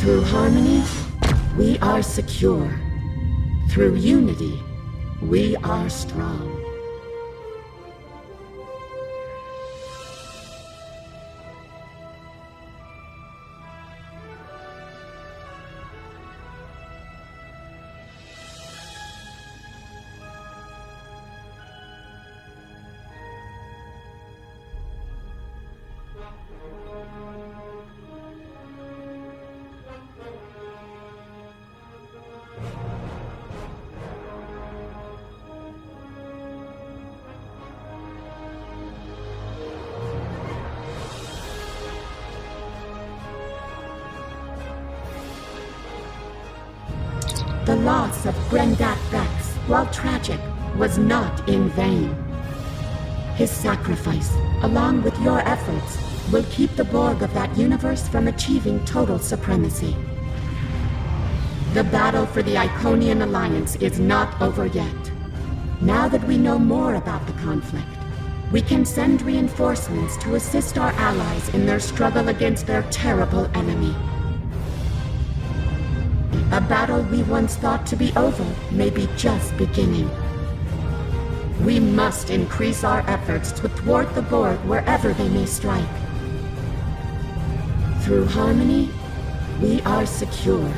Through harmony, we are secure. Through unity, we are strong. The loss of Brendat Vex, while tragic, was not in vain. His sacrifice, along with your efforts, will keep the Borg of that universe from achieving total supremacy. The battle for the Iconian Alliance is not over yet. Now that we know more about the conflict, we can send reinforcements to assist our allies in their struggle against their terrible enemy. A battle we once thought to be over may be just beginning. We must increase our efforts to thwart the Borg wherever they may strike. Through harmony, we are secure.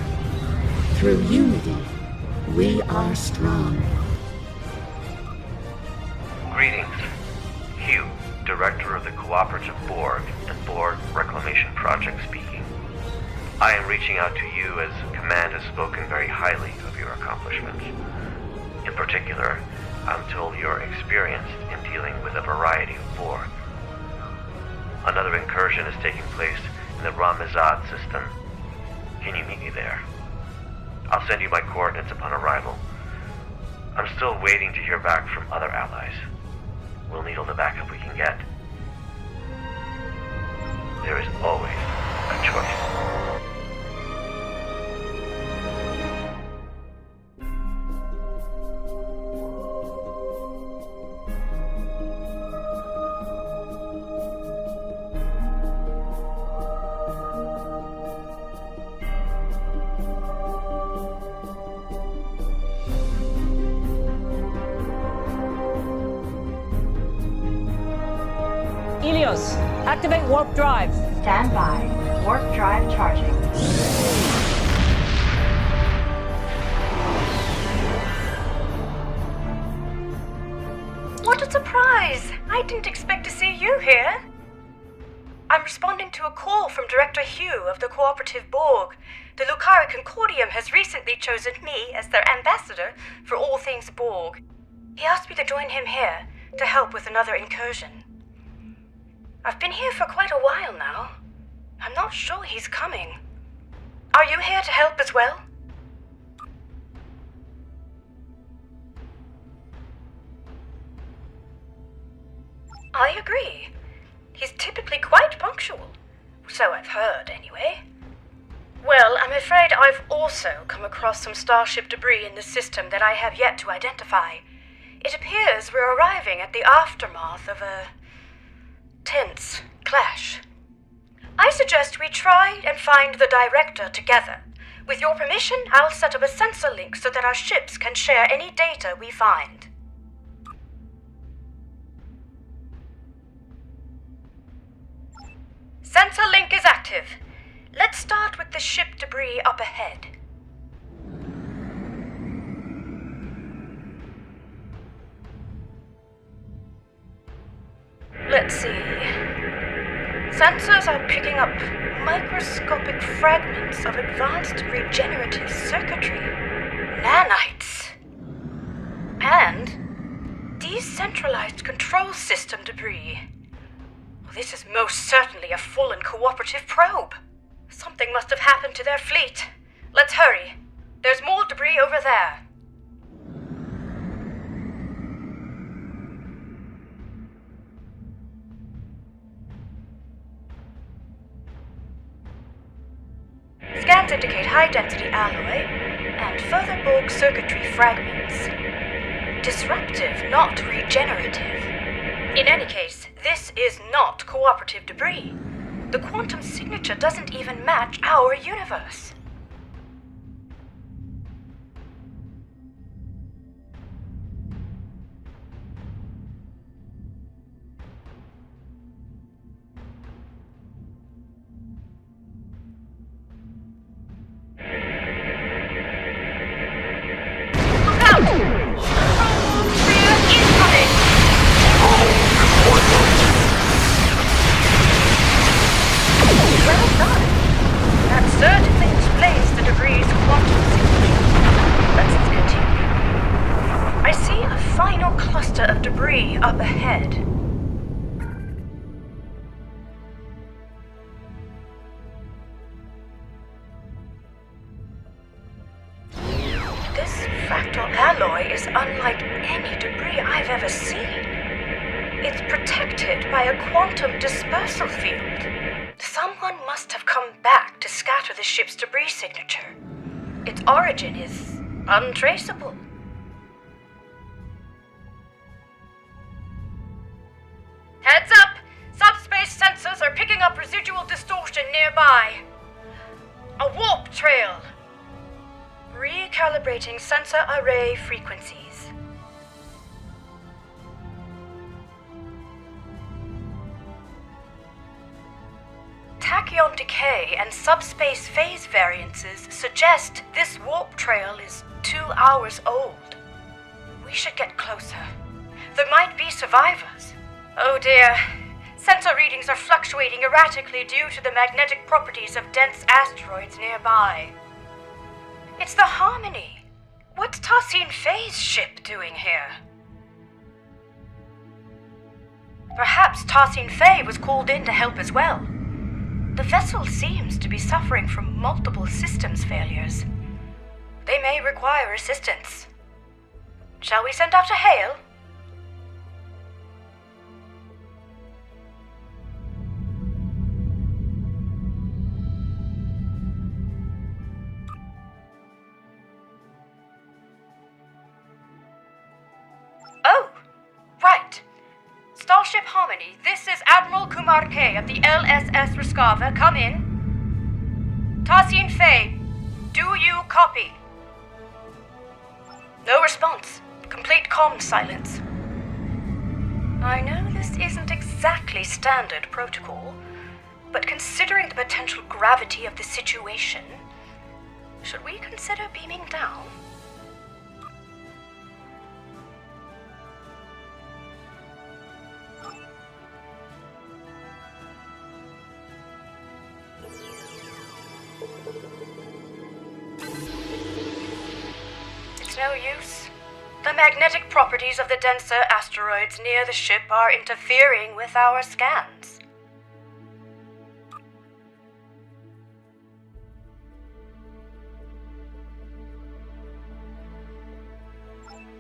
Through unity, we are strong. Greetings. Hugh, Director of the Cooperative Borg and Borg Reclamation Project speaking. I am reaching out to you as Command has spoken very highly of your accomplishments. In particular, I'm told you're experienced in dealing with a variety of Borg. Another incursion is taking place in the Ram Izad system. Can you meet me there? I'll send you my coordinates upon arrival. I'm still waiting to hear back from other allies. We'll need all the backup we can get. There is always a choice. Activate warp drive. Stand by. Warp drive charging. What a surprise! I didn't expect to see you here. I'm responding to a call from Director Hugh of the Cooperative Borg. The Aetherian Concordium has recently chosen me as their ambassador for all things Borg. He asked me to join him here to help with another incursion. I've been here for quite a while now. I'm not sure he's coming. Are you here to help as well? I agree. He's typically quite punctual. So I've heard, anyway. Well, I'm afraid I've also come across some starship debris in the system that I have yet to identify. It appears we're arriving at the aftermath of a tense clash. I suggest we try and find the director together. With your permission, I'll set up a sensor link so that our ships can share any data we find. Sensor link is active. Let's start with the ship debris up ahead. Let's see. Sensors are picking up microscopic fragments of advanced regenerative circuitry, nanites, and decentralized control system debris. Well, this is most certainly a full and cooperative probe. Something must have happened to their fleet. Let's hurry. There's more debris over there. Scans indicate high-density alloy and further Borg circuitry fragments. Disruptive, not regenerative. In any case, this is not cooperative debris. The quantum signature doesn't even match our universe. Of debris up ahead. This fractal alloy is unlike any debris I've ever seen. It's protected by a quantum dispersal field. Someone must have come back to scatter the ship's debris signature. Its origin is untraceable. Heads up! Subspace sensors are picking up residual distortion nearby. A warp trail. Recalibrating sensor array frequencies. Tachyon decay and subspace phase variances suggest this warp trail is 2 hours old. We should get closer. There might be survivors. Oh dear. Sensor readings are fluctuating erratically due to the magnetic properties of dense asteroids nearby. It's the Harmony. What's Thaseen-Fei's ship doing here? Perhaps Thaseen-Fei was called in to help as well. The vessel seems to be suffering from multiple systems failures. They may require assistance. Shall we send out a hail? Oh, right. Starship Harmony, this is Admiral Kumar K of the LSS Raskava. Come in. Thaseen-Fei, do you copy? No response. Complete comm silence. I know this isn't exactly standard protocol, but considering the potential gravity of the situation, should we consider beaming down? No use. The magnetic properties of the denser asteroids near the ship are interfering with our scans.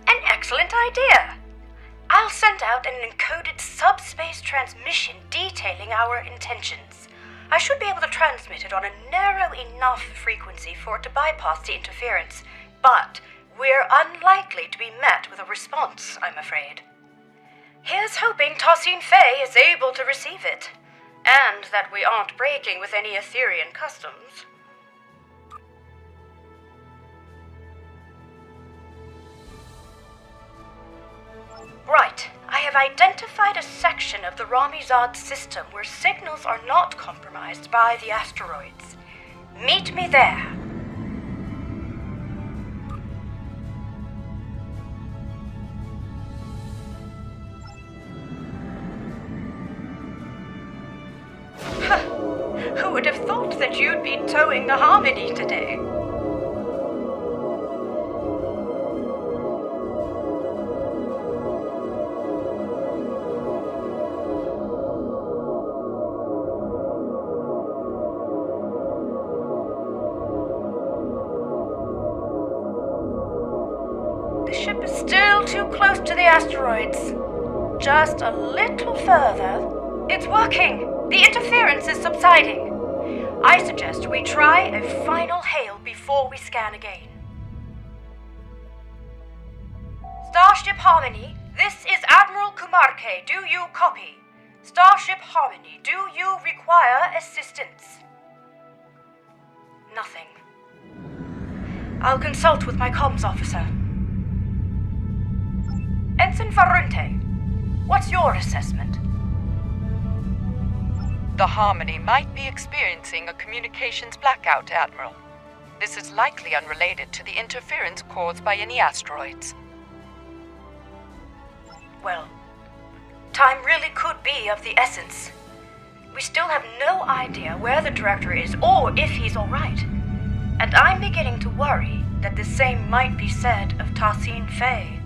An excellent idea. I'll send out an encoded subspace transmission detailing our intentions. I should be able to transmit it on a narrow enough frequency for it to bypass the interference, but we're unlikely to be met with a response, I'm afraid. Here's hoping Thaseen-Fei is able to receive it, and that we aren't breaking with any Aetherian customs. Right, I have identified a section of the Ram Izad system where signals are not compromised by the asteroids. Meet me there. Who would have thought that you'd be towing the Harmony today? The ship is still too close to the asteroids. Just a little further. It's working! The interference is subsiding. I suggest we try a final hail before we scan again. Starship Harmony, this is Admiral Kumar K. Do you copy? Starship Harmony, do you require assistance? Nothing. I'll consult with my comms officer. Ensign Farunte, what's your assessment? The Harmony might be experiencing a communications blackout, Admiral. This is likely unrelated to the interference caused by any asteroids. Well, time really could be of the essence. We still have no idea where the director is or if he's alright. And I'm beginning to worry that the same might be said of Thaseen-Fei.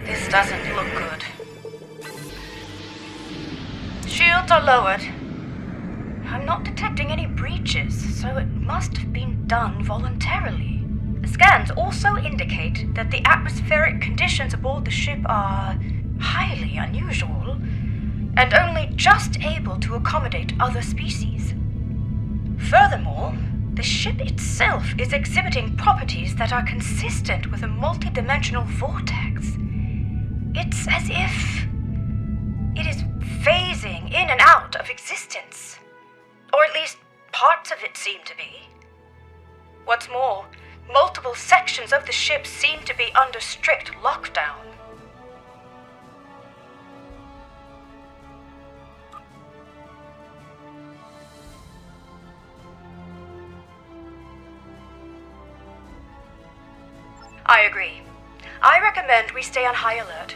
This doesn't look good. Shields are lowered. I'm not detecting any breaches, so it must have been done voluntarily. The scans also indicate that the atmospheric conditions aboard the ship are highly unusual, and only just able to accommodate other species. Furthermore, the ship itself is exhibiting properties that are consistent with a multidimensional vortex. It's as if it is phasing in and out of existence. Or at least parts of it seem to be. What's more, multiple sections of the ship seem to be under strict lockdown. I agree. I recommend we stay on high alert.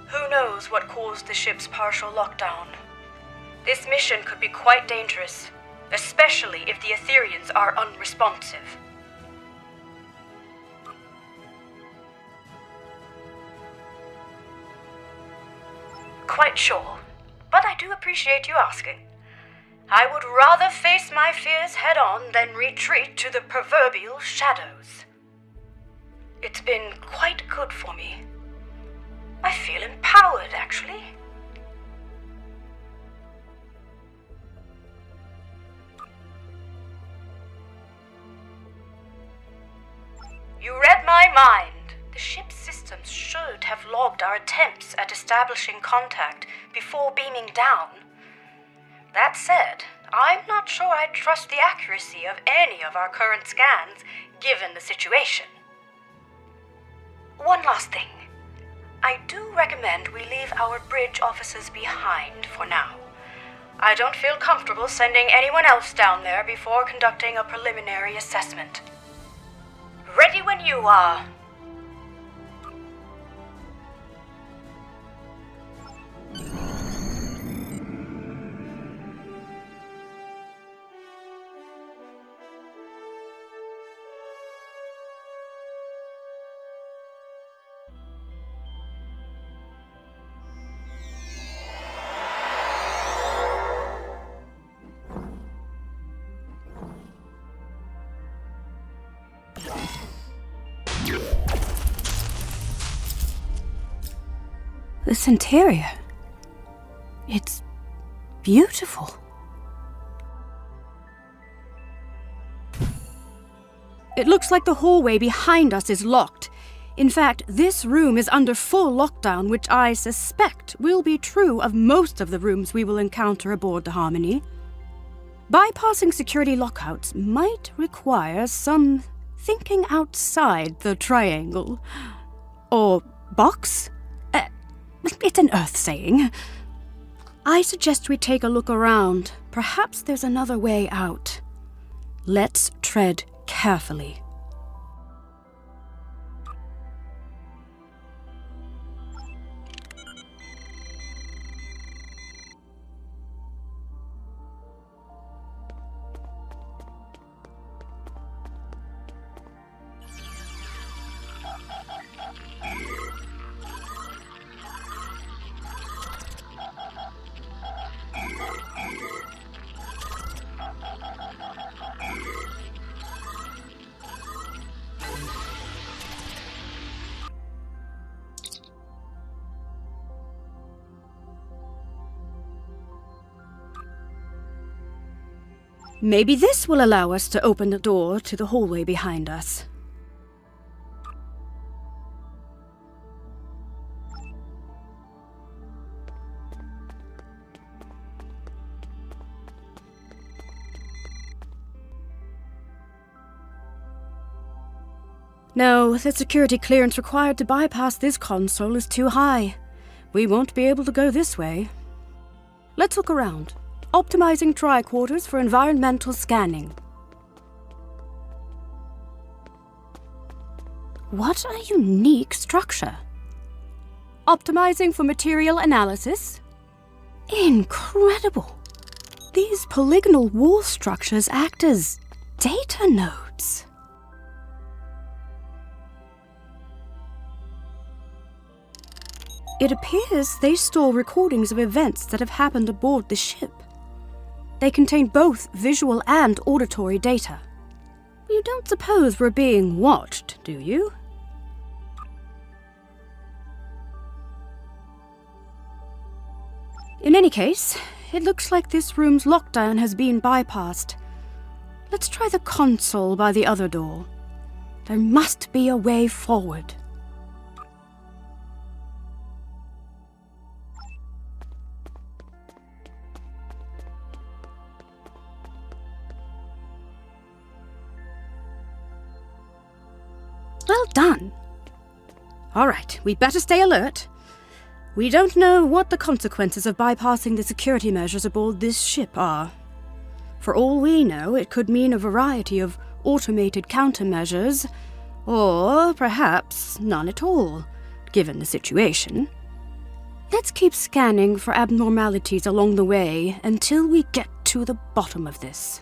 Who knows what caused the ship's partial lockdown? This mission could be quite dangerous, especially if the Aetherians are unresponsive. Quite sure, but I do appreciate you asking. I would rather face my fears head-on than retreat to the proverbial shadows. It's been quite good for me. I feel empowered, actually. You read my mind. The ship's systems should have logged our attempts at establishing contact before beaming down. That said, I'm not sure I trust the accuracy of any of our current scans, given the situation. One last thing. I do recommend we leave our bridge officers behind for now. I don't feel comfortable sending anyone else down there before conducting a preliminary assessment. Ready when you are. This interior, it's beautiful. It looks like the hallway behind us is locked. In fact, this room is under full lockdown, which I suspect will be true of most of the rooms we will encounter aboard the Harmony. Bypassing security lockouts might require some thinking outside the triangle. Or box? It's an Earth saying. I suggest we take a look around. Perhaps there's another way out. Let's tread carefully. Maybe this will allow us to open the door to the hallway behind us. No, the security clearance required to bypass this console is too high. We won't be able to go this way. Let's look around. Optimizing tricorders for environmental scanning. What a unique structure. Optimizing for material analysis. Incredible! These polygonal wall structures act as data nodes. It appears they store recordings of events that have happened aboard the ship. They contain both visual and auditory data. You don't suppose we're being watched, do you? In any case, it looks like this room's lockdown has been bypassed. Let's try the console by the other door. There must be a way forward. Well done. All right, we better stay alert. We don't know what the consequences of bypassing the security measures aboard this ship are. For all we know, it could mean a variety of automated countermeasures, or perhaps none at all, given the situation. Let's keep scanning for abnormalities along the way until we get to the bottom of this.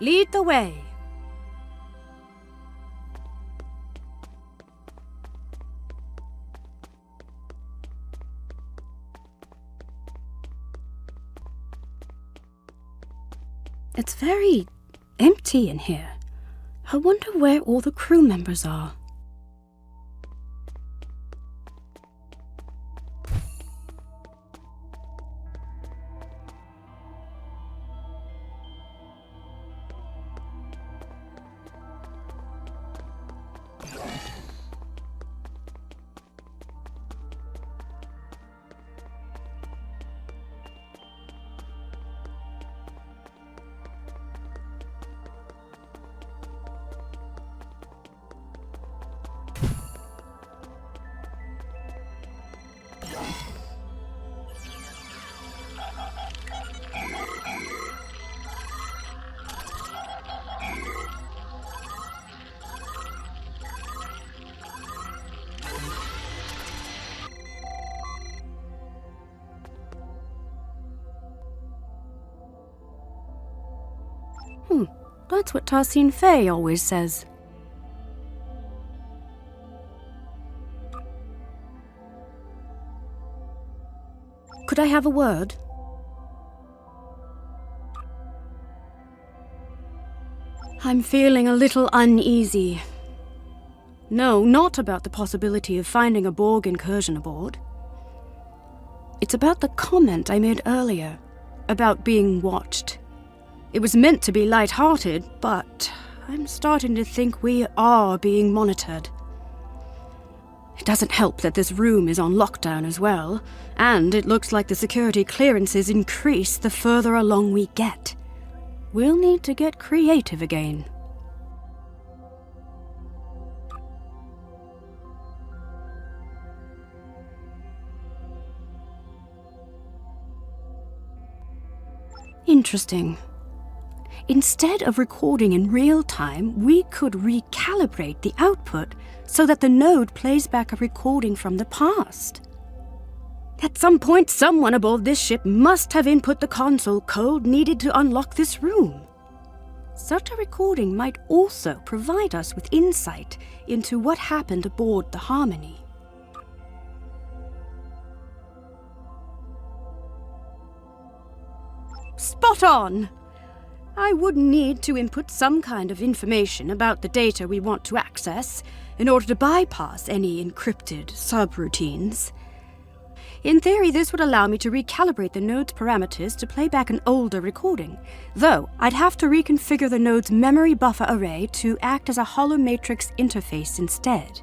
Lead the way. It's very empty in here. I wonder where all the crew members are. That's what Thaseen-Fei always says. Could I have a word? I'm feeling a little uneasy. No, not about the possibility of finding a Borg incursion aboard. It's about the comment I made earlier, about being watched. It was meant to be light-hearted, but I'm starting to think we are being monitored. It doesn't help that this room is on lockdown as well, and it looks like the security clearances increase the further along we get. We'll need to get creative again. Interesting. Instead of recording in real time, we could recalibrate the output so that the node plays back a recording from the past. At some point, someone aboard this ship must have input the console code needed to unlock this room. Such a recording might also provide us with insight into what happened aboard the Harmony. Spot on! I would need to input some kind of information about the data we want to access in order to bypass any encrypted subroutines. In theory, this would allow me to recalibrate the node's parameters to play back an older recording, though I'd have to reconfigure the node's memory buffer array to act as a hollow matrix interface instead.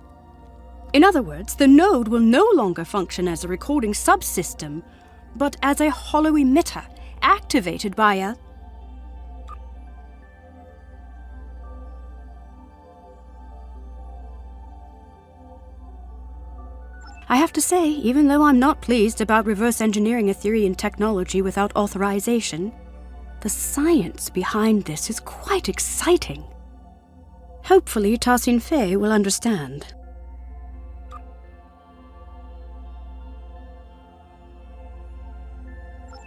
In other words, the node will no longer function as a recording subsystem, but as a hollow emitter activated by a I have to say, even though I'm not pleased about reverse engineering Aetherian technology without authorization, the science behind this is quite exciting. Hopefully, Thaseen-Fei will understand.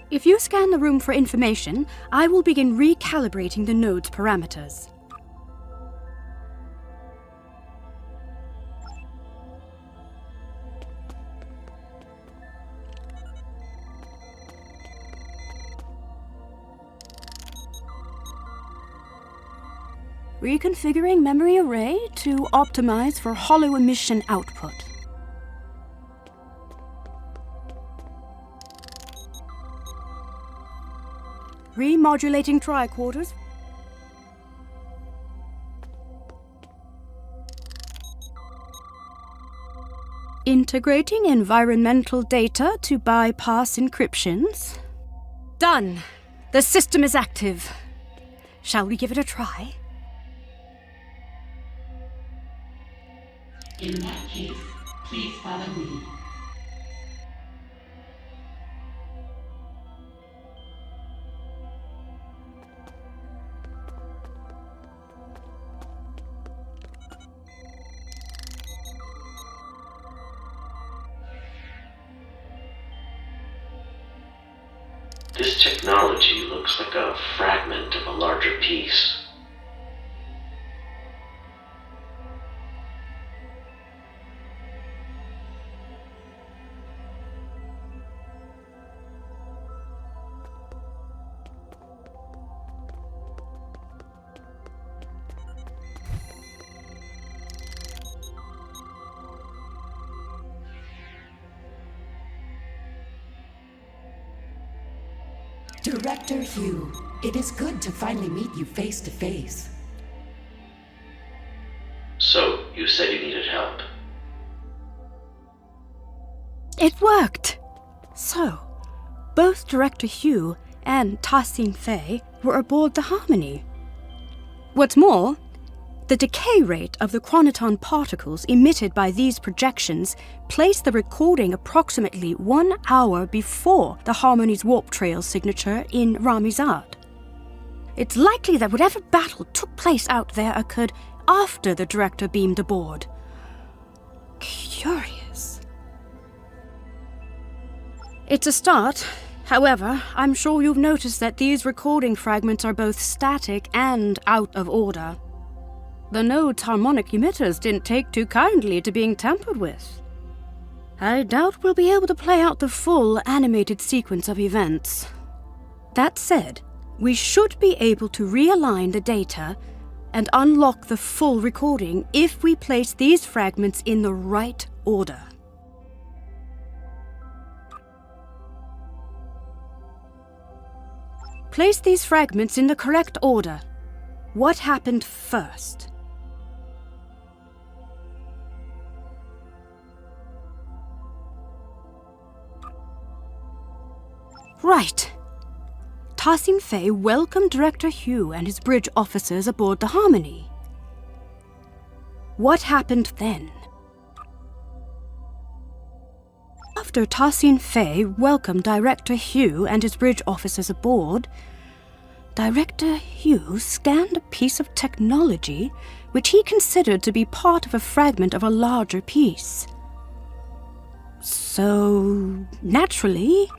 If you scan the room for information, I will begin recalibrating the node's parameters. Reconfiguring memory array to optimize for hollow emission output. Remodulating tricorders. Integrating environmental data to bypass encryptions. Done! The system is active. Shall we give it a try? In that case, please follow me. This technology looks like a fragment of a larger piece. Director Hugh, it is good to finally meet you face to face. So, you said you needed help. It worked! So, both Director Hugh and Thaseen-Fei were aboard the Harmony. What's more, the decay rate of the chronoton particles emitted by these projections placed the recording approximately 1 hour before the Harmony's warp trail signature in Ram Izad. It's likely that whatever battle took place out there occurred after the director beamed aboard. Curious. It's a start. However, I'm sure you've noticed that these recording fragments are both static and out of order. The node's harmonic emitters didn't take too kindly to being tampered with. I doubt we'll be able to play out the full animated sequence of events. That said, we should be able to realign the data and unlock the full recording if we place these fragments in the right order. Place these fragments in the correct order. What happened first? Right. Thaseen-Fei welcomed Director Hugh and his bridge officers aboard the Harmony. What happened then? After Thaseen-Fei welcomed Director Hugh and his bridge officers aboard, Director Hugh scanned a piece of technology which he considered to be part of a fragment of a larger piece. So, naturally,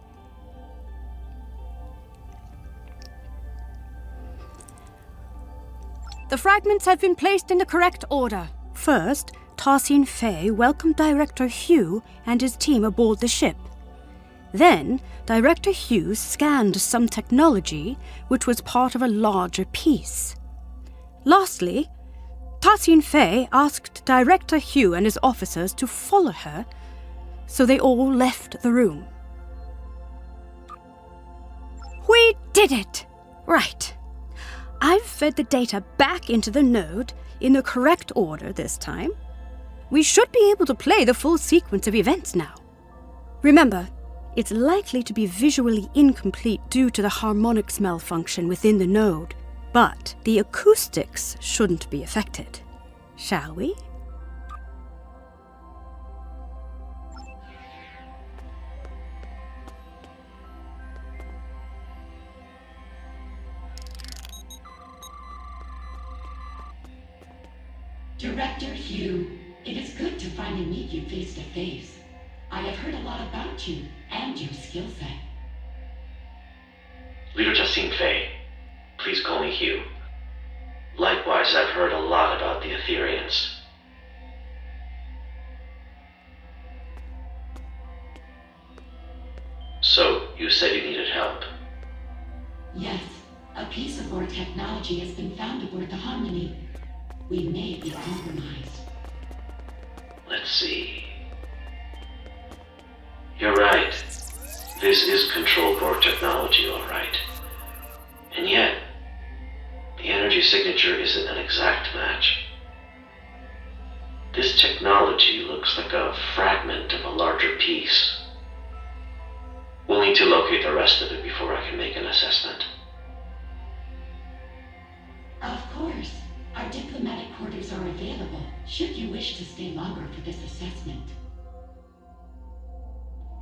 the fragments have been placed in the correct order. First, Thaseen-Fei welcomed Director Hugh and his team aboard the ship. Then, Director Hugh scanned some technology which was part of a larger piece. Lastly, Thaseen-Fei asked Director Hugh and his officers to follow her, so they all left the room. We did it! Right. I've fed the data back into the node in the correct order this time. We should be able to play the full sequence of events now. Remember, it's likely to be visually incomplete due to the harmonics malfunction within the node, but the acoustics shouldn't be affected. Shall we? Director Hugh, it is good to finally meet you face to face. I have heard a lot about you and your skill set. Leader Thaseen-Fei, please call me Hugh. Likewise, I've heard a lot about the Aetherians. So, you said you needed help. Yes, a piece of Borg technology has been found aboard the Harmony. We may be compromised. Let's see. You're right. This is control Borg technology, all right. And yet, the energy signature isn't an exact match. This technology looks like a fragment of a larger piece. We'll need to locate the rest of it before I can make an assessment. Of course. Our diplomatic quarters are available, should you wish to stay longer for this assessment.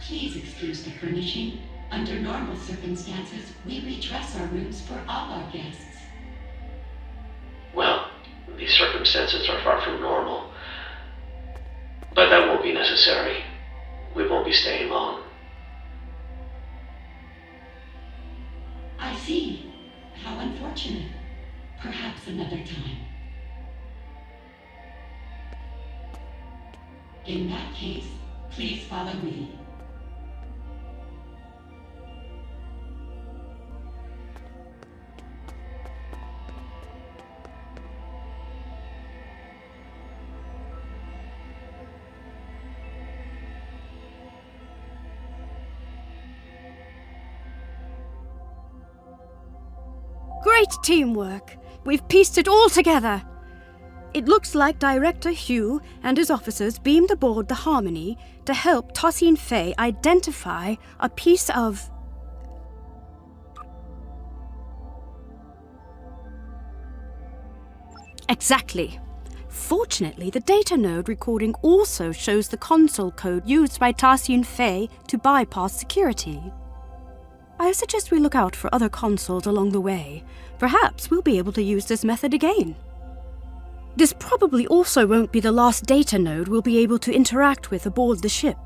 Please excuse the furnishing. Under normal circumstances, we redress our rooms for all our guests. Well, these circumstances are far from normal. But that won't be necessary. We won't be staying long. I see. How unfortunate. Perhaps another time. In that case, please follow me. Great teamwork! We've pieced it all together! It looks like Director Hugh and his officers beamed aboard the Harmony to help Thaseen-Fei identify a piece of... Exactly. Fortunately, the data node recording also shows the console code used by Thaseen-Fei to bypass security. I suggest we look out for other consoles along the way. Perhaps we'll be able to use this method again. This probably also won't be the last data node we'll be able to interact with aboard the ship.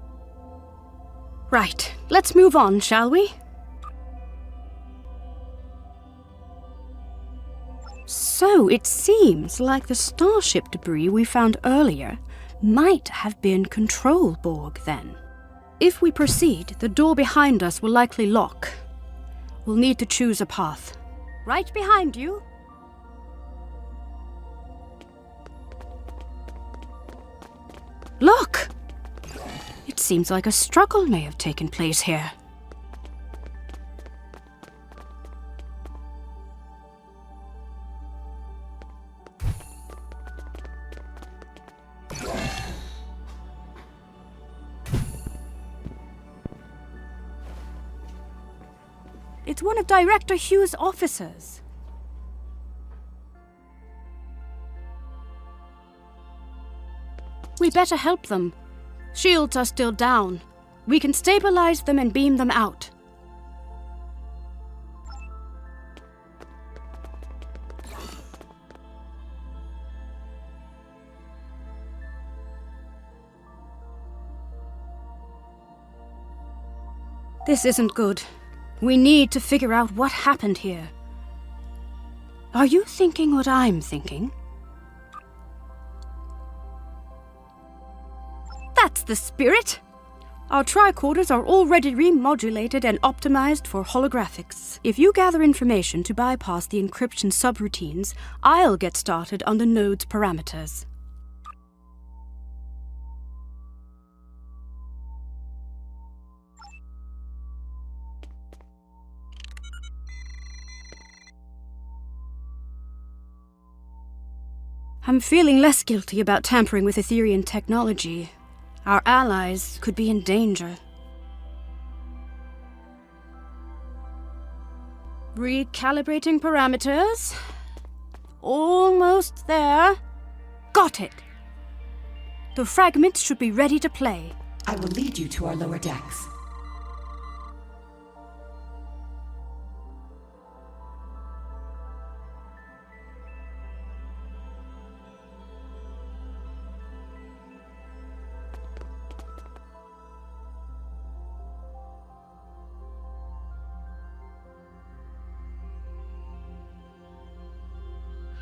Right, let's move on, shall we? So it seems like the starship debris we found earlier might have been control Borg then. If we proceed, the door behind us will likely lock. We'll need to choose a path. Right behind you. Look! It seems like a struggle may have taken place here. It's one of Director Hugh's officers. We better help them. Shields are still down. We can stabilize them and beam them out. This isn't good. We need to figure out what happened here. Are you thinking what I'm thinking? That's the spirit! Our tricorders are already remodulated and optimized for holographics. If you gather information to bypass the encryption subroutines, I'll get started on the node's parameters. I'm feeling less guilty about tampering with Aetherian technology. Our allies could be in danger. Recalibrating parameters. Almost there. Got it. The fragments should be ready to play. I will lead you to our lower decks.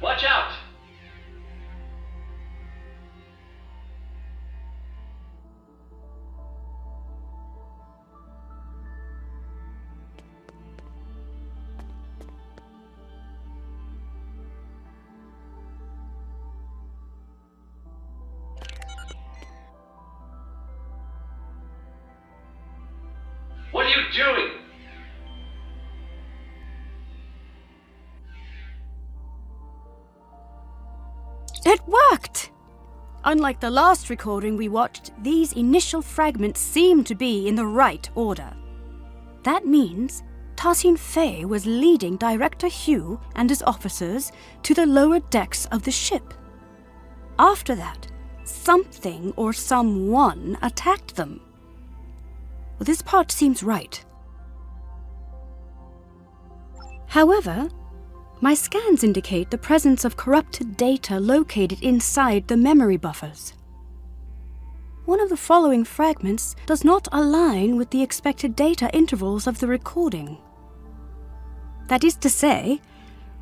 Watch out! What are you doing? It worked! Unlike the last recording we watched, these initial fragments seem to be in the right order. That means Thaseen-Fei was leading Director Hugh and his officers to the lower decks of the ship. After that, something or someone attacked them. Well, this part seems right. However, my scans indicate the presence of corrupted data located inside the memory buffers. One of the following fragments does not align with the expected data intervals of the recording. That is to say,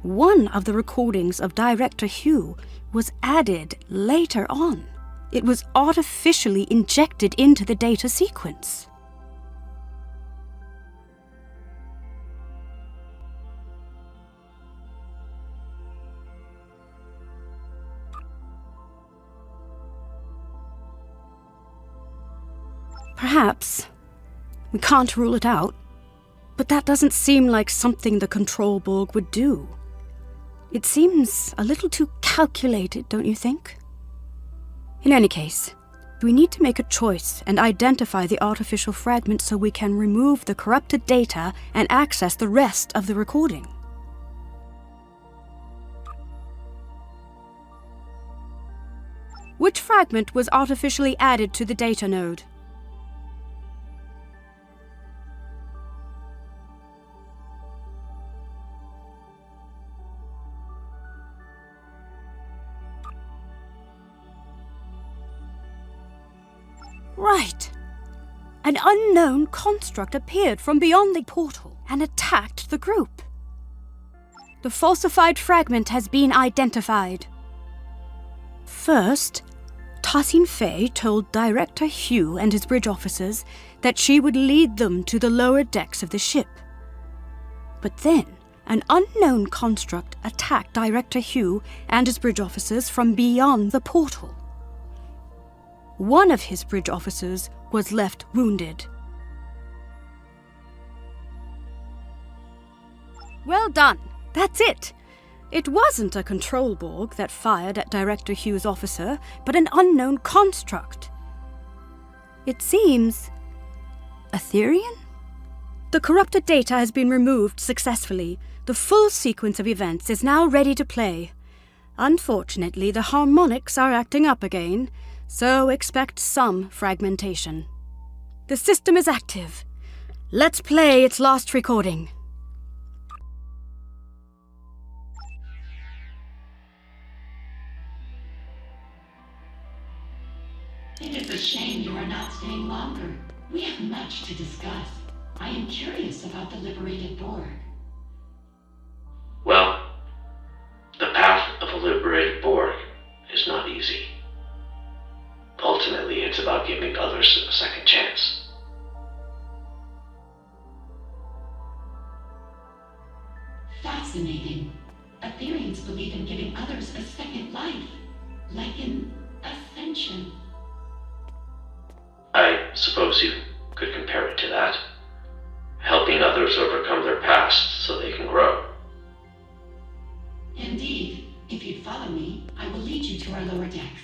one of the recordings of Director Hugh was added later on. It was artificially injected into the data sequence. Perhaps. We can't rule it out. But that doesn't seem like something the control Borg would do. It seems a little too calculated, don't you think? In any case, we need to make a choice and identify the artificial fragment so we can remove the corrupted data and access the rest of the recording. Which fragment was artificially added to the data node? Right. An unknown construct appeared from beyond the portal and attacked the group. The falsified fragment has been identified. First, Thaseen-Fei told Director Hugh and his bridge officers that she would lead them to the lower decks of the ship. But then, an unknown construct attacked Director Hugh and his bridge officers from beyond the portal. One of his bridge officers was left wounded. Well done. That's it. It wasn't a control Borg that fired at Director Hugh's officer, but an unknown construct. It seems Aetherian? The corrupted data has been removed successfully. The full sequence of events is now ready to play. Unfortunately, the harmonics are acting up again, so expect some fragmentation. The system is active. Let's play its last recording. It is a shame you are not staying longer. We have much to discuss. I am curious about the liberated Borg. Well, the path of a liberated Borg is not easy. Ultimately, it's about giving others a second chance. Fascinating. Aetherians believe in giving others a second life, like in ascension. I suppose you could compare it to that. Helping others overcome their past so they can grow. Indeed. If you'd follow me, I will lead you to our lower decks.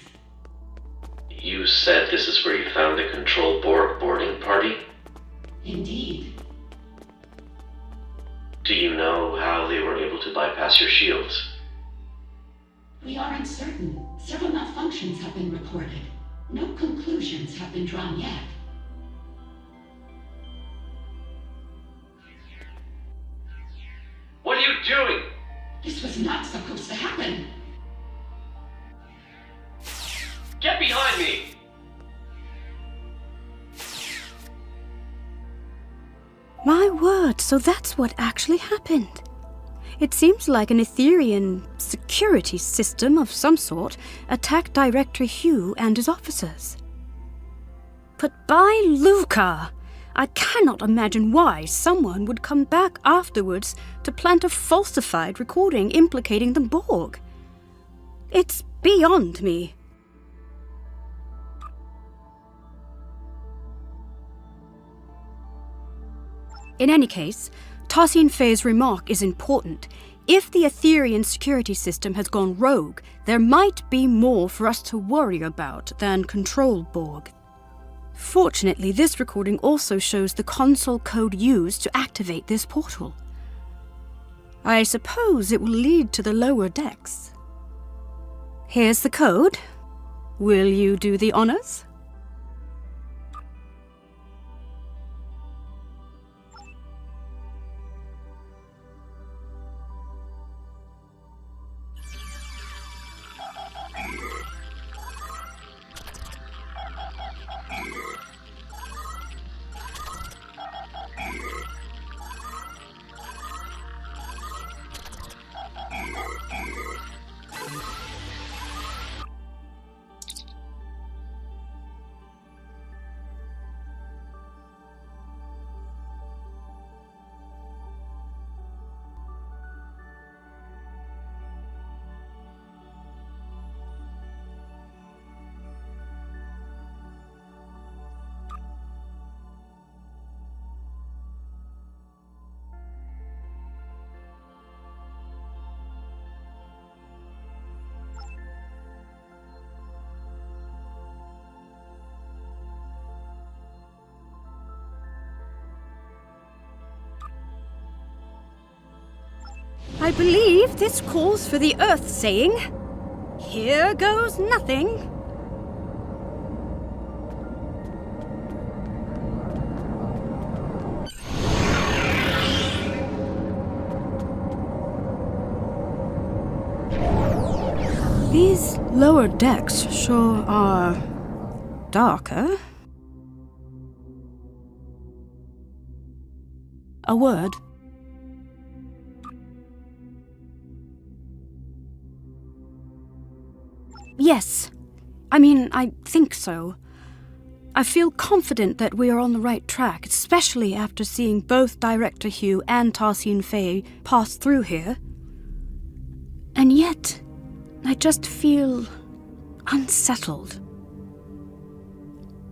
You said this is where you found the Control Borg boarding party? Indeed. Do you know how they were able to bypass your shields? We are uncertain. Several malfunctions have been reported. No conclusions have been drawn yet. What are you doing? This was not supposed to happen. Get behind me! My word, so that's what actually happened. It seems like an Aetherian security system of some sort attacked Director Hugh and his officers. But by Luca, I cannot imagine why someone would come back afterwards to plant a falsified recording implicating the Borg. It's beyond me. In any case, Thaseen-Fei's remark is important. If the Aetherian security system has gone rogue, there might be more for us to worry about than control Borg. Fortunately, this recording also shows the console code used to activate this portal. I suppose it will lead to the lower decks. Here's the code. Will you do the honors? I believe this calls for the Earth saying, "Here goes nothing." These lower decks sure are darker. A word. Yes. I think so. I feel confident that we are on the right track, especially after seeing both Director Hugh and Thaseen-Fei pass through here. And yet, I just feel unsettled.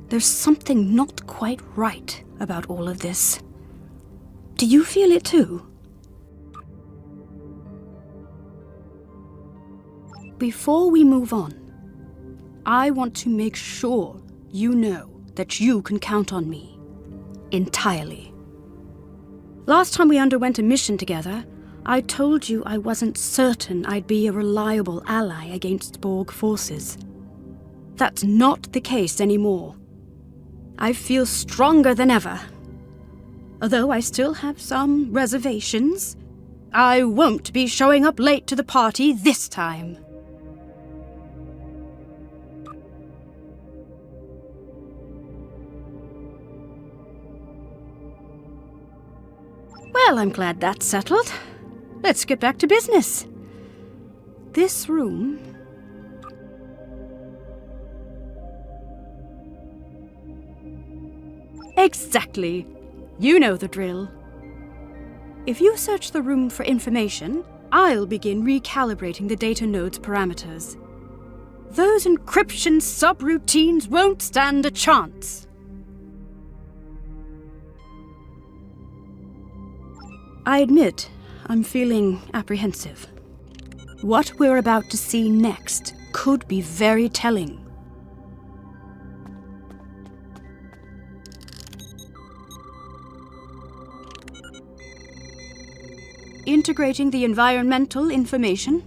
There's something not quite right about all of this. Do you feel it too? Before we move on, I want to make sure you know that you can count on me. Entirely. Last time we underwent a mission together, I told you I wasn't certain I'd be a reliable ally against Borg forces. That's not the case anymore. I feel stronger than ever. Although I still have some reservations, I won't be showing up late to the party this time. Well, I'm glad that's settled. Let's get back to business. This room... Exactly. You know the drill. If you search the room for information, I'll begin recalibrating the data node's parameters. Those encryption subroutines won't stand a chance. I admit, I'm feeling apprehensive. What we're about to see next could be very telling. Integrating the environmental information.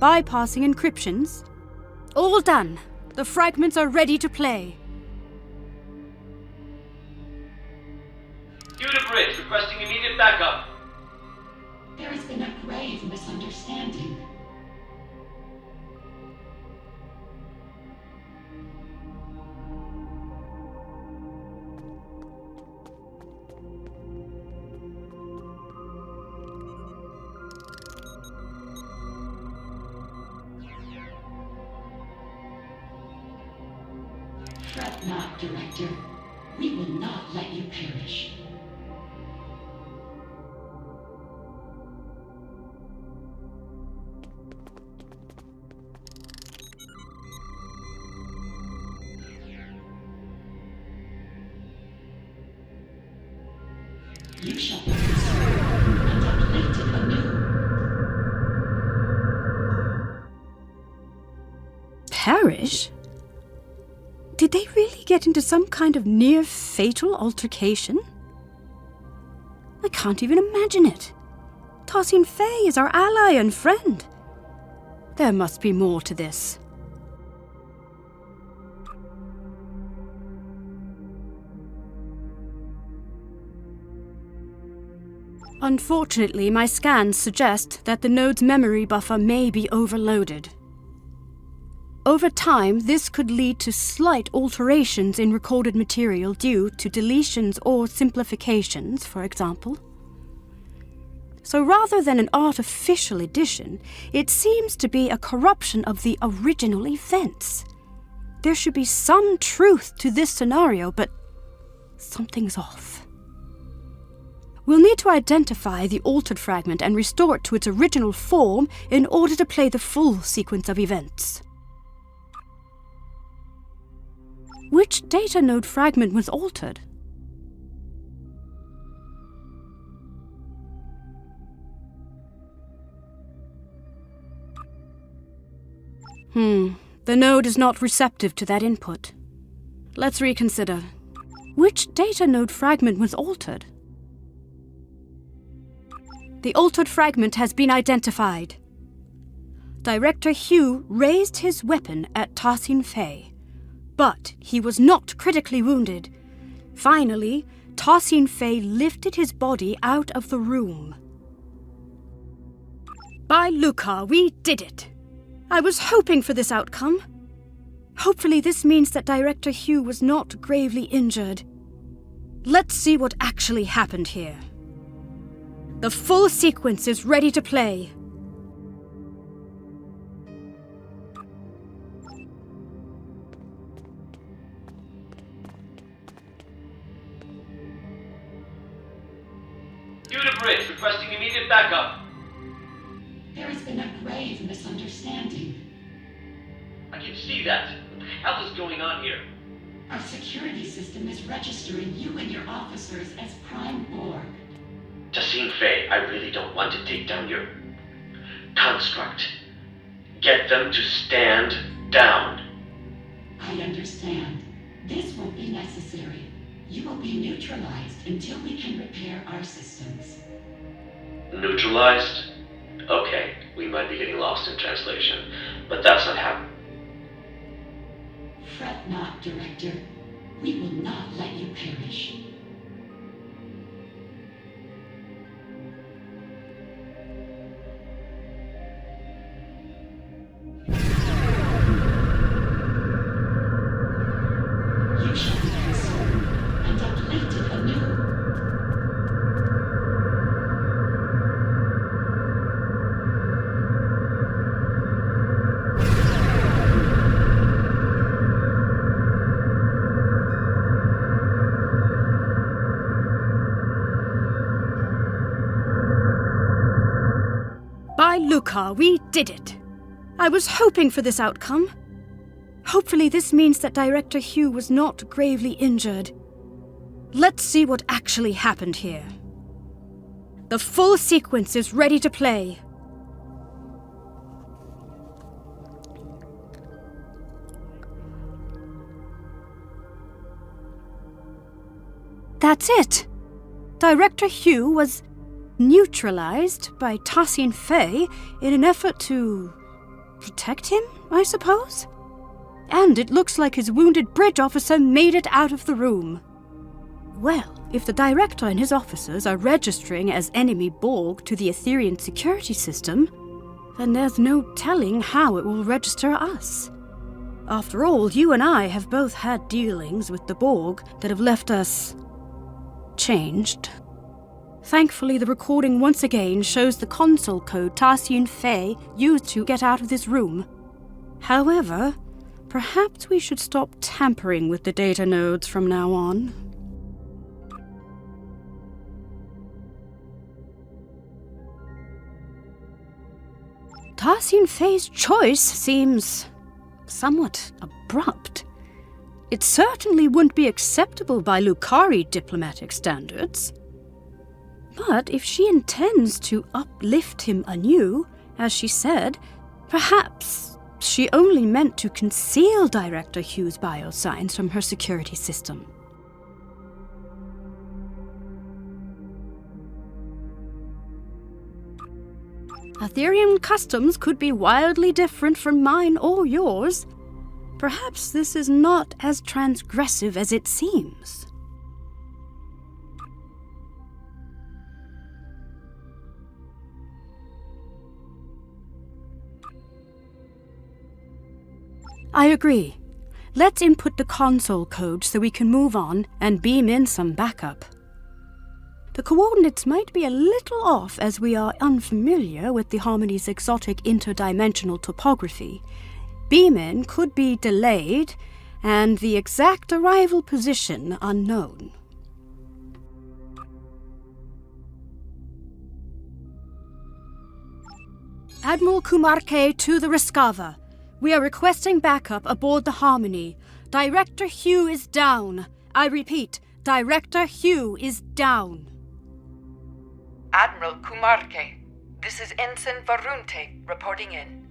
Bypassing encryptions. All done. The fragments are ready to play. Hugh to bridge, requesting immediate backup. There has been a grave misunderstanding. Fret not, Director. We will not let you perish. You shall be restored and uplifted anew. Perish? Did they really get into some kind of near-fatal altercation? I can't even imagine it. Thaseen-Fei is our ally and friend. There must be more to this. Unfortunately, my scans suggest that the node's memory buffer may be overloaded. Over time, this could lead to slight alterations in recorded material due to deletions or simplifications, for example. So rather than an artificial addition, it seems to be a corruption of the original events. There should be some truth to this scenario, but something's off. We'll need to identify the altered fragment and restore it to its original form in order to play the full sequence of events. Which data node fragment was altered? The node is not receptive to that input. Let's reconsider. Which data node fragment was altered? The altered fragment has been identified. Director Hugh raised his weapon at Thaseen-Fei, but he was not critically wounded. Finally, Thaseen-Fei lifted his body out of the room. By Luca, we did it! I was hoping for this outcome. Hopefully this means that Director Hugh was not gravely injured. Let's see what actually happened here. The full sequence is ready to play. Hugh to bridge, requesting immediate backup. There has been a grave misunderstanding. I can see that. What the hell is going on here? Our security system is registering you and your officers as Prime Borg. Thaseen-Fei, I really don't want to take down your construct. Get them to stand down. I understand. This won't be necessary. You will be neutralized until we can repair our systems. Neutralized? Okay, we might be getting lost in translation, but that's not happening. Fret not, Director. We will not let you perish. You shall be consumed and uplifted anew. By Luca, we did it! I was hoping for this outcome. Hopefully this means that Director Hugh was not gravely injured. Let's see what actually happened here. The full sequence is ready to play. That's it! Director Hugh was neutralized by Thaseen-Fei in an effort to protect him, I suppose? And it looks like his wounded bridge officer made it out of the room. Well, if the director and his officers are registering as enemy Borg to the Aetherian security system, then there's no telling how it will register us. After all, you and I have both had dealings with the Borg that have left us changed. Thankfully, the recording once again shows the console code Thaseen-Fei used to get out of this room. However, Perhaps we should stop tampering with the data nodes from now on. Thaseen-Fei's choice seems somewhat abrupt. It certainly wouldn't be acceptable by Lucari diplomatic standards. But if she intends to uplift him anew, as she said, perhaps she only meant to conceal Director Hugh's biosigns from her security system. Aetherian customs could be wildly different from mine or yours. Perhaps this is not as transgressive as it seems. I agree. Let's input the console code so we can move on and beam in some backup. The coordinates might be a little off as we are unfamiliar with the Harmony's exotic interdimensional topography. Beam-in could be delayed, and the exact arrival position unknown. Admiral Kumarke to the Rescava. We are requesting backup aboard the Harmony. Director Hugh is down. I repeat, Director Hugh is down. Admiral Kumarke, this is Ensign Varunte reporting in.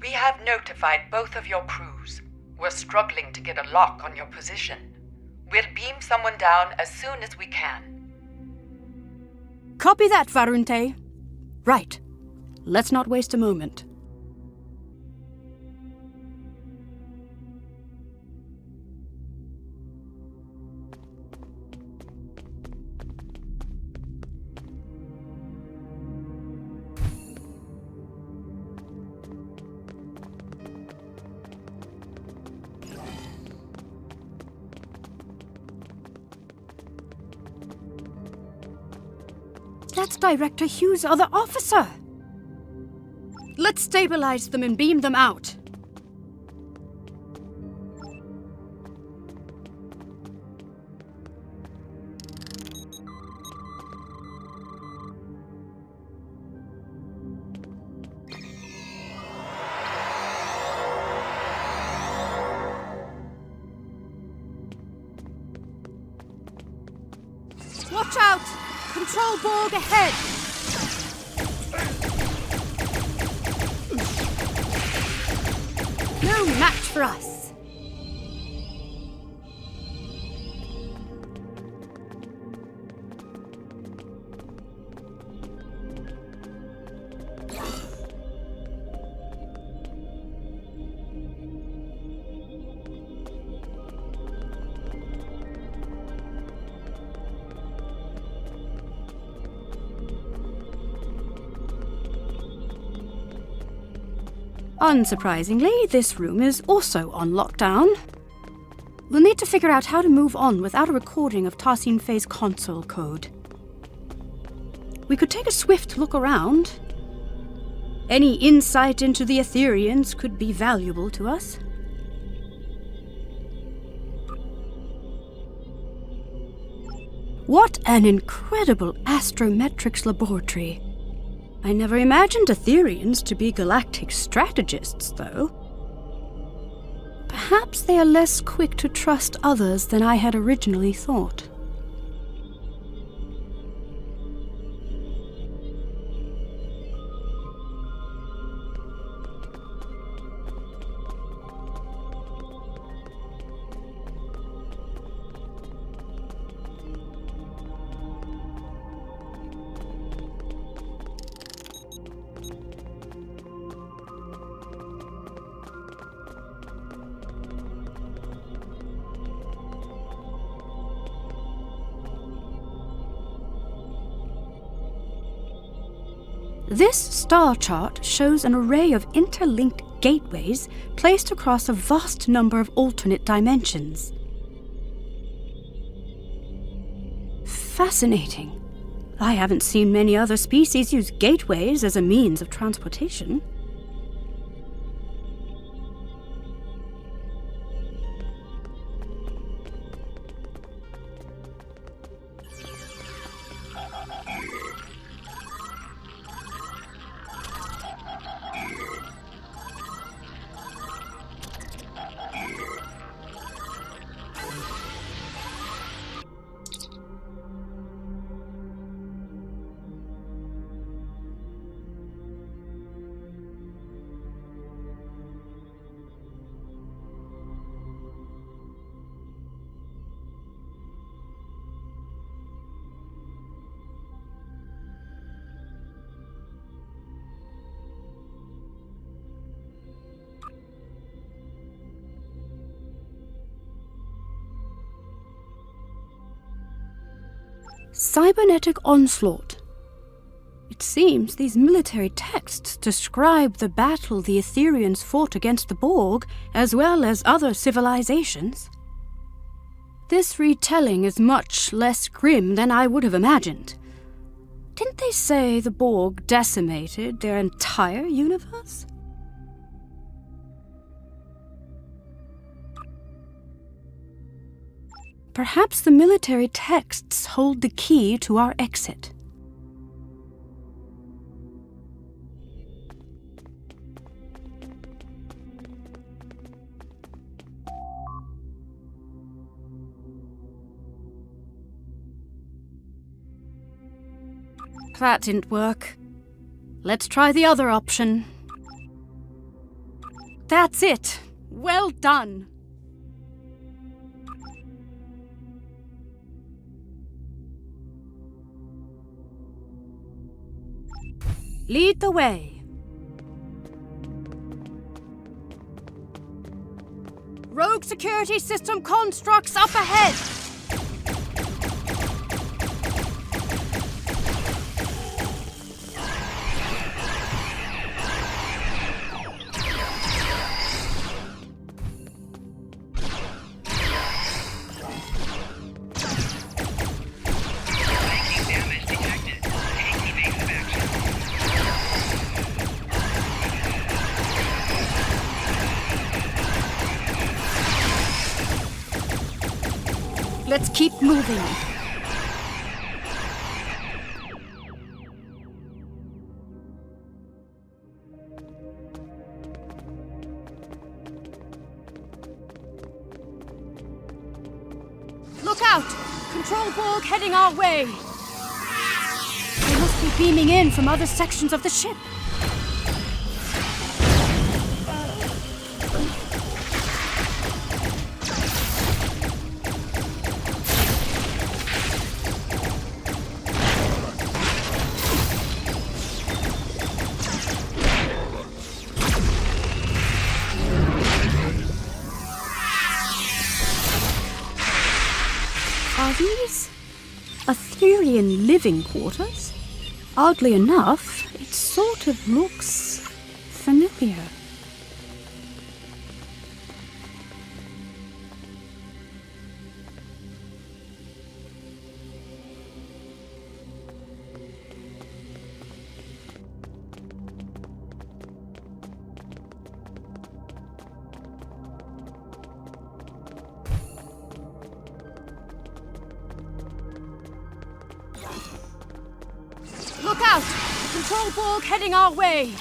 We have notified both of your crews. We're struggling to get a lock on your position. We'll beam someone down as soon as we can. Copy that, Varunte. Right. Let's not waste a moment. That's Director Hugh's other officer! Let's stabilize them and beam them out. Watch out! Control Borg ahead! No match for us! Unsurprisingly, this room is also on lockdown. We'll need to figure out how to move on without a recording of Thaseen-Fei's console code. We could take a swift look around. Any insight into the Aetherians could be valuable to us. What an incredible astrometrics laboratory. I never imagined Aetherians to be galactic strategists, though. Perhaps they are less quick to trust others than I had originally thought. This star chart shows an array of interlinked gateways placed across a vast number of alternate dimensions. Fascinating. I haven't seen many other species use gateways as a means of transportation. Cybernetic onslaught. It seems these military texts describe the battle the Aetherians fought against the Borg, as well as other civilizations. This retelling is much less grim than I would have imagined. Didn't they say the Borg decimated their entire universe? Perhaps the military texts hold the key to our exit. That didn't work. Let's try the other option. That's it! Well done! Lead the way. Rogue security system constructs up ahead! Let's keep moving. Look out! Control Borg heading our way. They must be beaming in from other sections of the ship. Are these Aetherian living quarters? Oddly enough, it sort of looks familiar. Look out! Control Borg heading our way!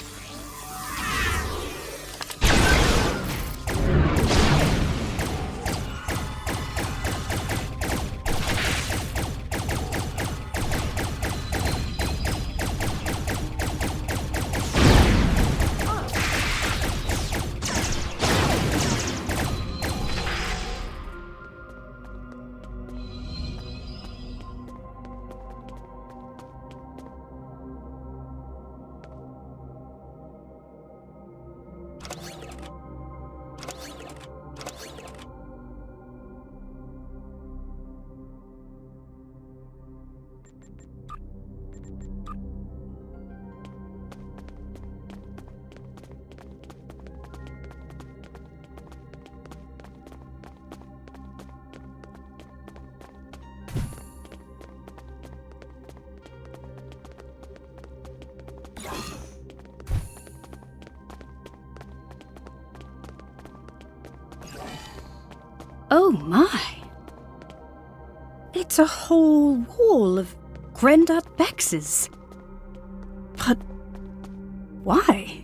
Oh my! It's a whole wall of Grendar Bexes. But why?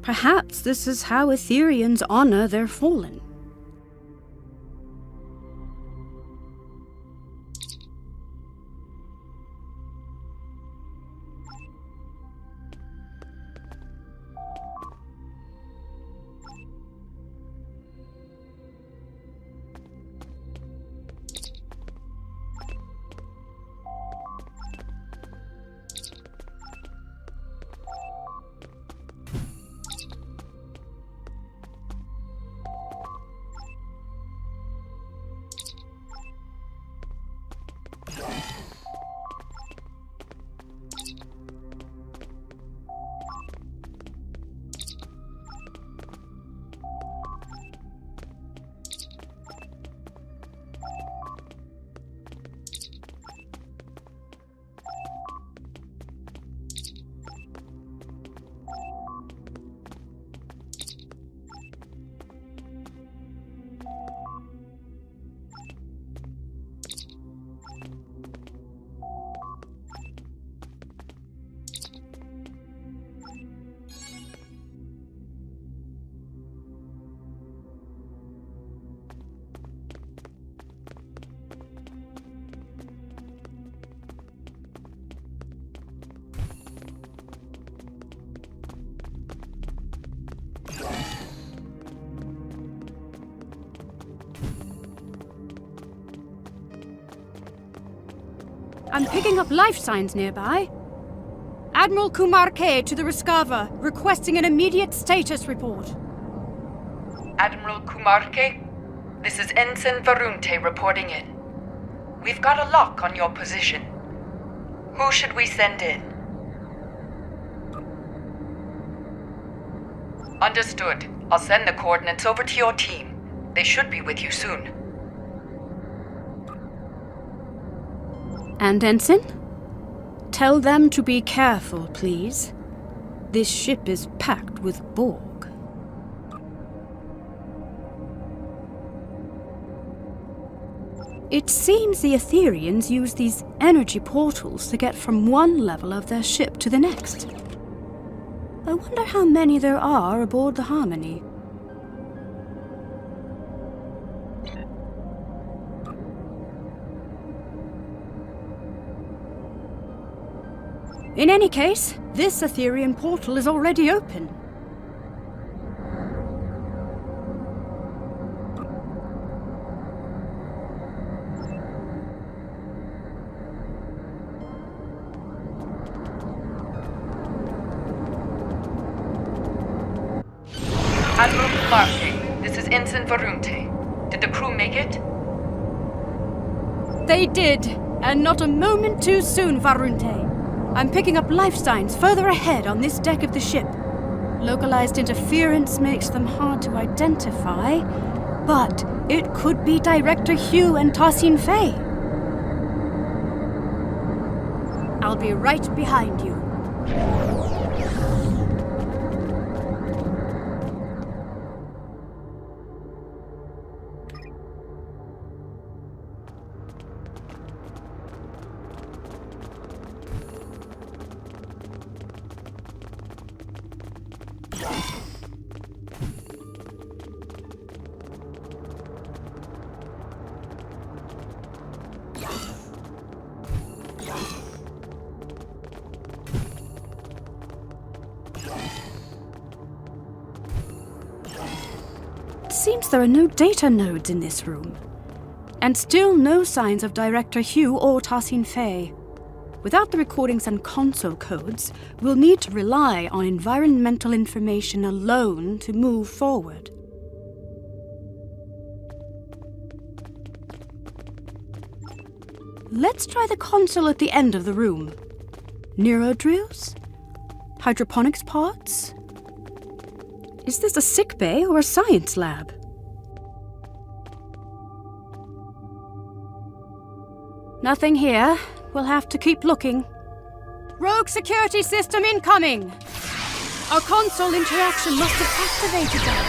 Perhaps this is how Aetherians honor their fallen. I'm picking up life signs nearby. Admiral Kumar K to the Rescava, requesting an immediate status report. Admiral Kumar K, this is Ensign Varunte reporting in. We've got a lock on your position. Who should we send in? Understood. I'll send the coordinates over to your team. They should be with you soon. And Ensign? Tell them to be careful, please. This ship is packed with Borg. It seems the Aetherians use these energy portals to get from one level of their ship to the next. I wonder how many there are aboard the Harmony. In any case, this Aetherian portal is already open. Admiral Kumarke, this is Ensign Varunte. Did the crew make it? They did, and not a moment too soon, Varunte. I'm picking up life signs further ahead on this deck of the ship. Localized interference makes them hard to identify, but it could be Director Hugh and Thaseen-Fei. I'll be right behind you. Seems there are no data nodes in this room. And still no signs of Director Hugh or Thaseen-Fei. Without the recordings and console codes, we'll need to rely on environmental information alone to move forward. Let's try the console at the end of the room. Neurodrills? Hydroponics pods? Is this a sick bay or a science lab? Nothing here. We'll have to keep looking. Rogue security system incoming! Our console interaction must have activated them.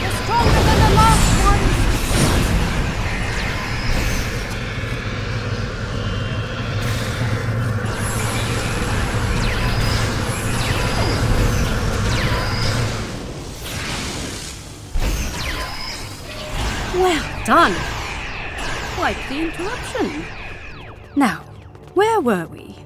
They're stronger than the last ones! Well done! Quite the interruption. Now, where were we?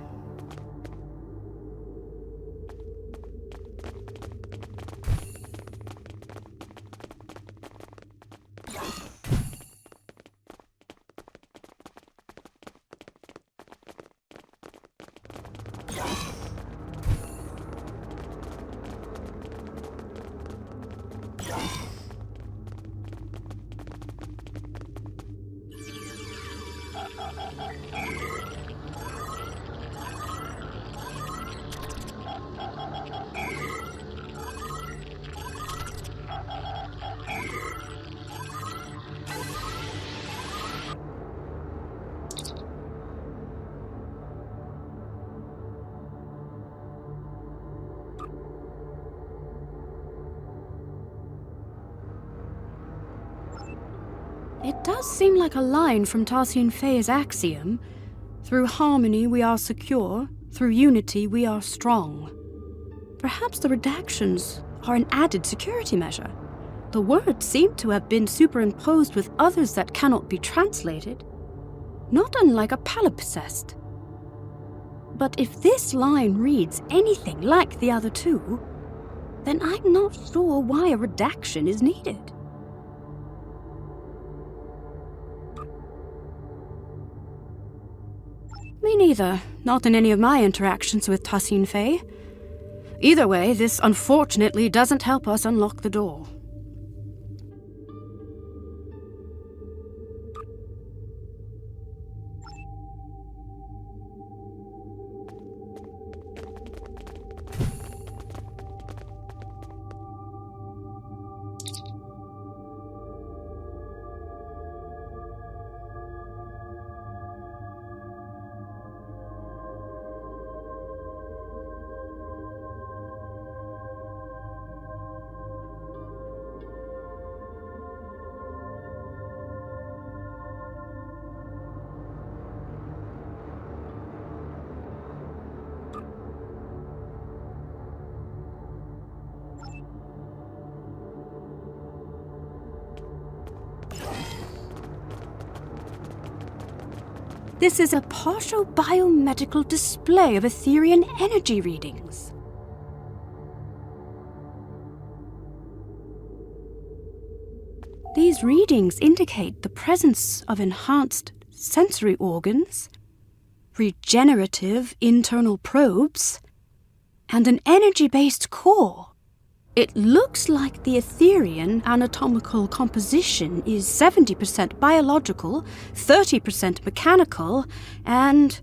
It does seem like a line from Thaseen-Fei's Axiom. Through harmony we are secure, through unity we are strong. Perhaps the redactions are an added security measure. The words seem to have been superimposed with others that cannot be translated, not unlike a palimpsest. But if this line reads anything like the other two, then I'm not sure why a redaction is needed. Me neither. Not in any of my interactions with Thaseen-Fei. Either way, this unfortunately doesn't help us unlock the door. This is a partial biomedical display of Aetherian energy readings. These readings indicate the presence of enhanced sensory organs, regenerative internal probes, and an energy-based core. It looks like the Aetherian anatomical composition is 70% biological, 30% mechanical, and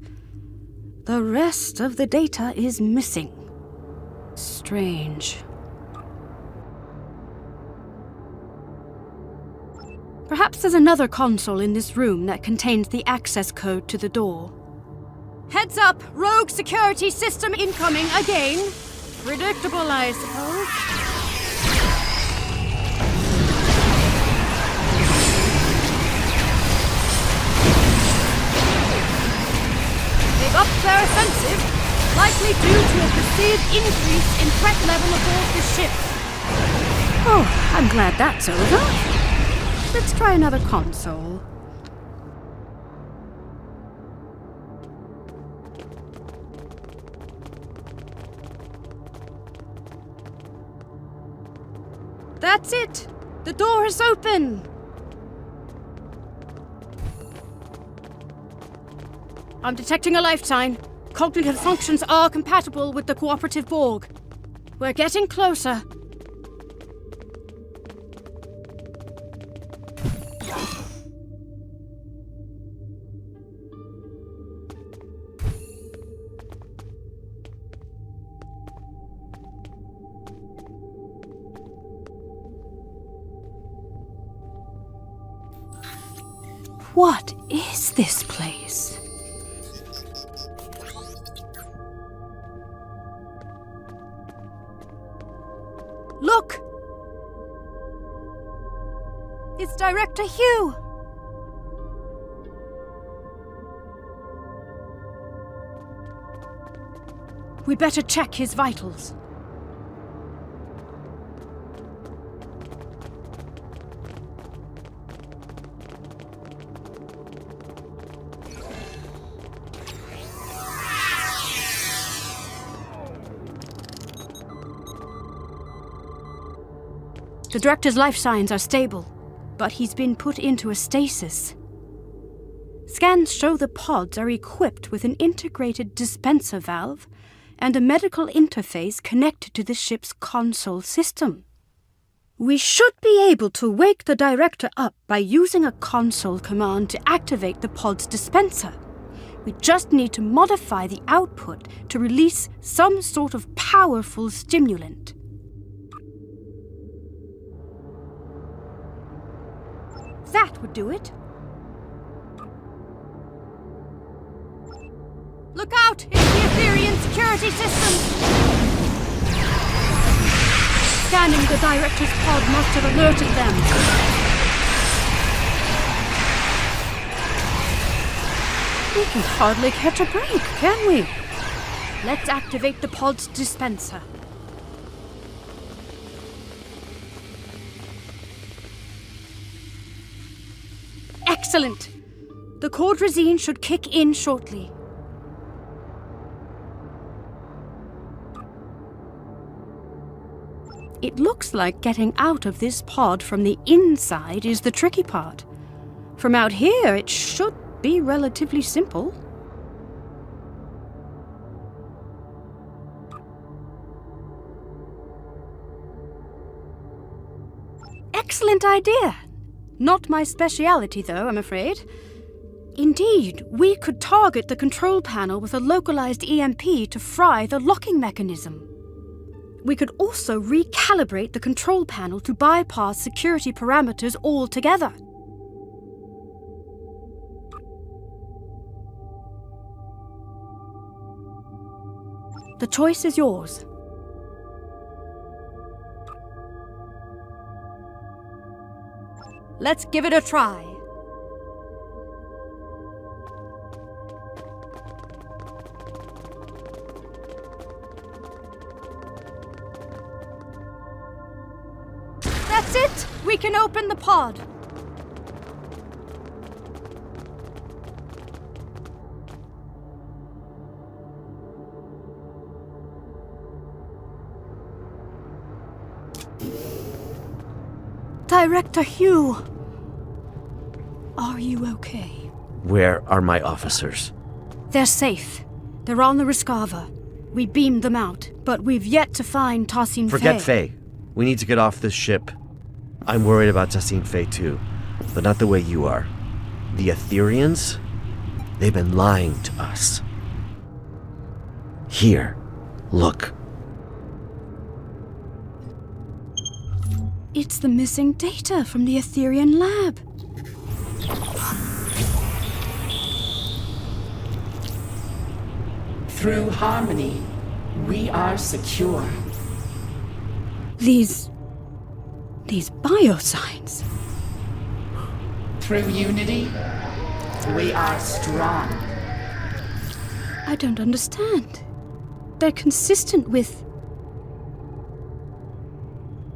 the rest of the data is missing. Strange. Perhaps there's another console in this room that contains the access code to the door. Heads up! Rogue security system incoming again! Predictable, I suppose. They've upped their offensive, likely due to a perceived increase in threat level aboard the ship. Oh, I'm glad that's over. Let's try another console. That's it! The door is open! I'm detecting a life sign. Cognitive functions are compatible with the Cooperative Borg. We're getting closer. What is this place? Look! It's Director Hugh! We better check his vitals. The Director's life signs are stable, but he's been put into a stasis. Scans show the pods are equipped with an integrated dispenser valve and a medical interface connected to the ship's console system. We should be able to wake the Director up by using a console command to activate the pod's dispenser. We just need to modify the output to release some sort of powerful stimulant. That would do it. Look out! It's the Aetherian security system! Scanning the Director's pod must have alerted them. We can hardly catch a break, can we? Let's activate the pod's dispenser. Excellent! The Quadrazine should kick in shortly. It looks like getting out of this pod from the inside is the tricky part. From out here, it should be relatively simple. Excellent idea. Not my speciality, though, I'm afraid. Indeed, we could target the control panel with a localized EMP to fry the locking mechanism. We could also recalibrate the control panel to bypass security parameters altogether. The choice is yours. Let's give it a try. That's it! We can open the pod. Director Hugh, are you okay? Where are my officers? They're safe. They're on the Rescava. We beamed them out, but we've yet to find Thaseen-Fei. Forget Fei. We need to get off this ship. I'm worried about Thaseen-Fei too, but not the way you are. The Aetherians? They've been lying to us. Here, look. It's the missing data from the Aetherian lab. Through harmony, we are secure. These biosigns. Through unity, we are strong. I don't understand. They're consistent with...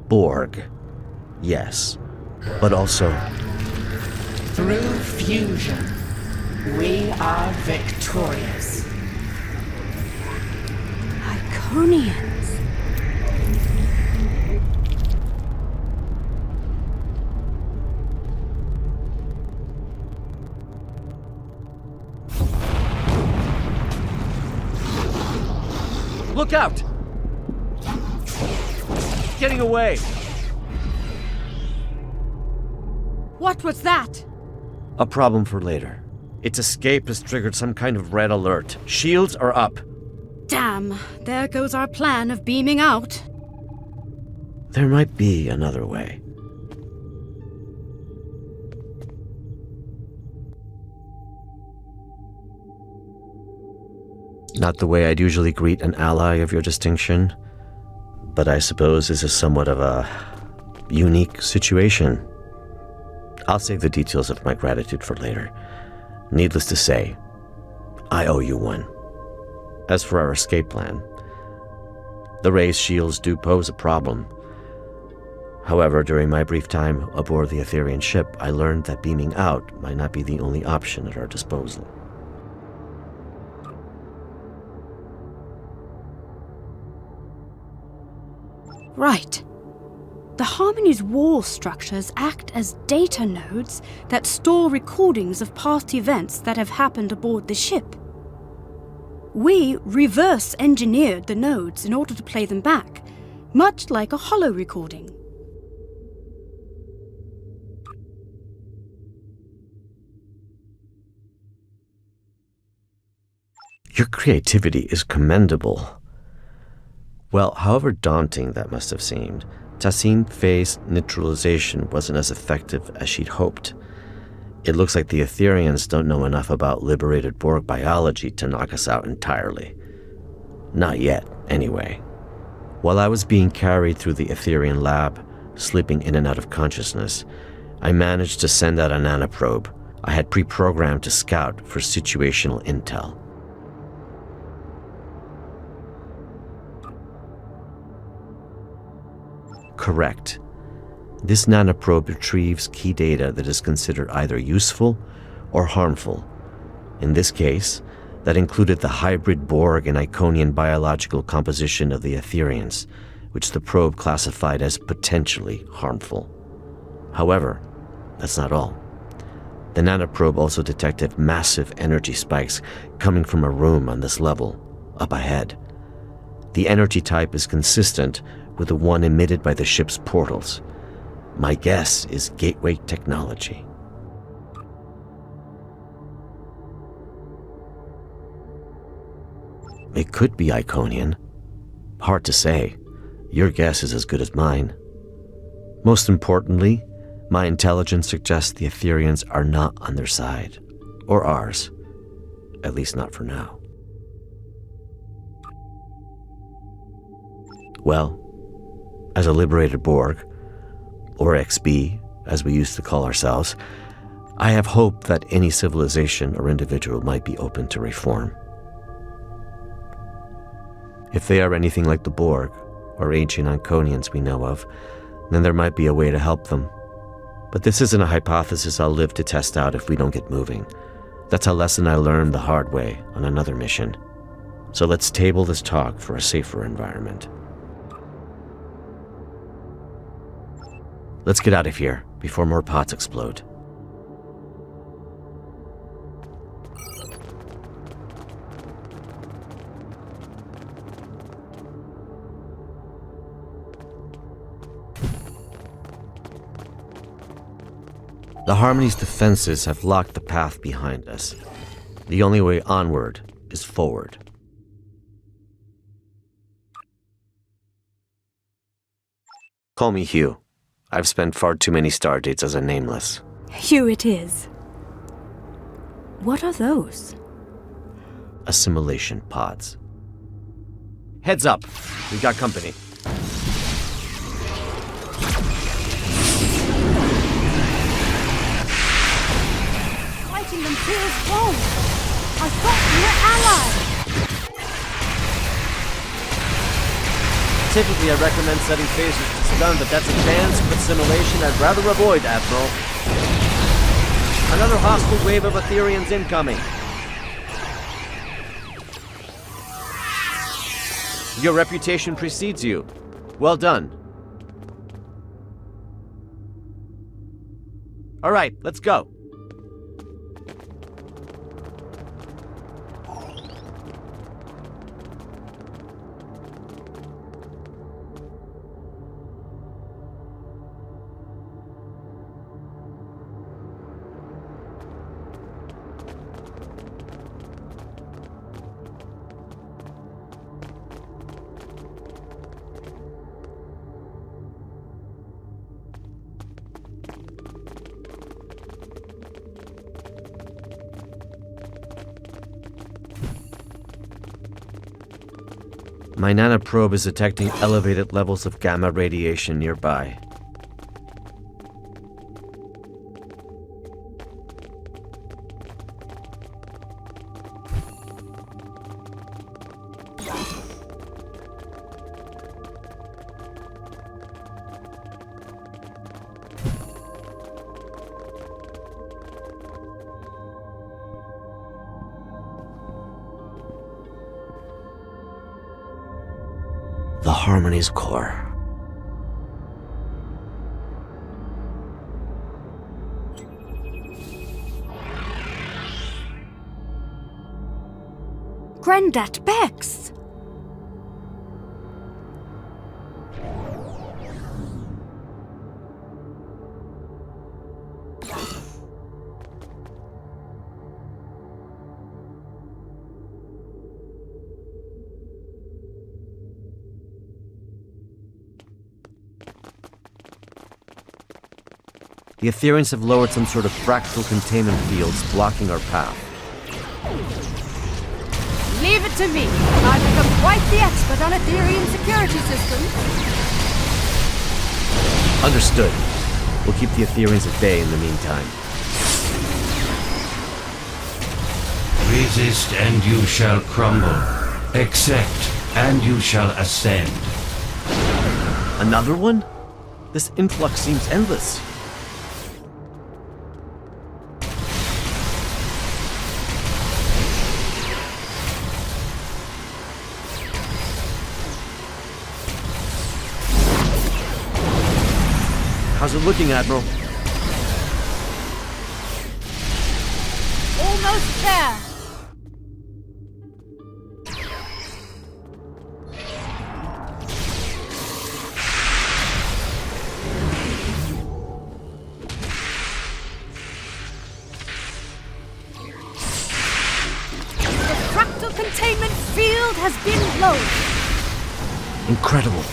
Borg. Yes. But also... Through fusion, we are victorious. Iconians. Look out! Getting away! What was that? A problem for later. Its escape has triggered some kind of red alert. Shields are up. Damn, there goes our plan of beaming out. There might be another way. Not the way I'd usually greet an ally of your distinction, but I suppose this is somewhat of a unique situation. I'll save the details of my gratitude for later. Needless to say, I owe you one. As for our escape plan, the raised shields do pose a problem. However, during my brief time aboard the Aetherian ship, I learned that beaming out might not be the only option at our disposal. Right. The Harmony's wall structures act as data nodes that store recordings of past events that have happened aboard the ship. We reverse engineered the nodes in order to play them back, much like a holo recording. Your creativity is commendable. Well, however daunting that must have seemed, Thaseen-Fei's neutralization wasn't as effective as she'd hoped. It looks like the Aetherians don't know enough about liberated Borg biology to knock us out entirely. Not yet, anyway. While I was being carried through the Aetherian lab, slipping in and out of consciousness, I managed to send out a nanoprobe I had pre-programmed to scout for situational intel. Correct. This nanoprobe retrieves key data that is considered either useful or harmful. In this case, that included the hybrid Borg and Iconian biological composition of the Aetherians, which the probe classified as potentially harmful. However, that's not all. The nanoprobe also detected massive energy spikes coming from a room on this level, up ahead. The energy type is consistent with the one emitted by the ship's portals. My guess is gateway technology. It could be Iconian. Hard to say. Your guess is as good as mine. Most importantly, my intelligence suggests the Aetherians are not on their side. Or ours. At least not for now. Well, as a liberated Borg, or XB, as we used to call ourselves, I have hope that any civilization or individual might be open to reform. If they are anything like the Borg, or ancient Iconians we know of, then there might be a way to help them. But this isn't a hypothesis I'll live to test out if we don't get moving. That's a lesson I learned the hard way on another mission. So let's table this talk for a safer environment. Let's get out of here before more pods explode. The Harmony's defenses have locked the path behind us. The only way onward is forward. Call me Hugh. I've spent far too many stardates as a nameless. Hugh it is. What are those? Assimilation pods. Heads up! We got company. Fighting them feels wrong. I thought we were allies. Typically, I recommend setting phasers to stun, but that's advanced assimilation I'd rather avoid, Admiral. Another hostile wave of Aetherians incoming. Your reputation precedes you. Well done. All right, let's go. My nanoprobe is detecting elevated levels of gamma radiation nearby. The Harmony's core. Granddad Bex! The Aetherians have lowered some sort of fractal containment fields blocking our path. Leave it to me. I've become quite the expert on Aetherian security systems. Understood. We'll keep the Aetherians at bay in the meantime. Resist and you shall crumble. Accept and you shall ascend. Another one? This influx seems endless. How's it looking, Admiral? Almost there. The fractal containment field has been lowered. Incredible.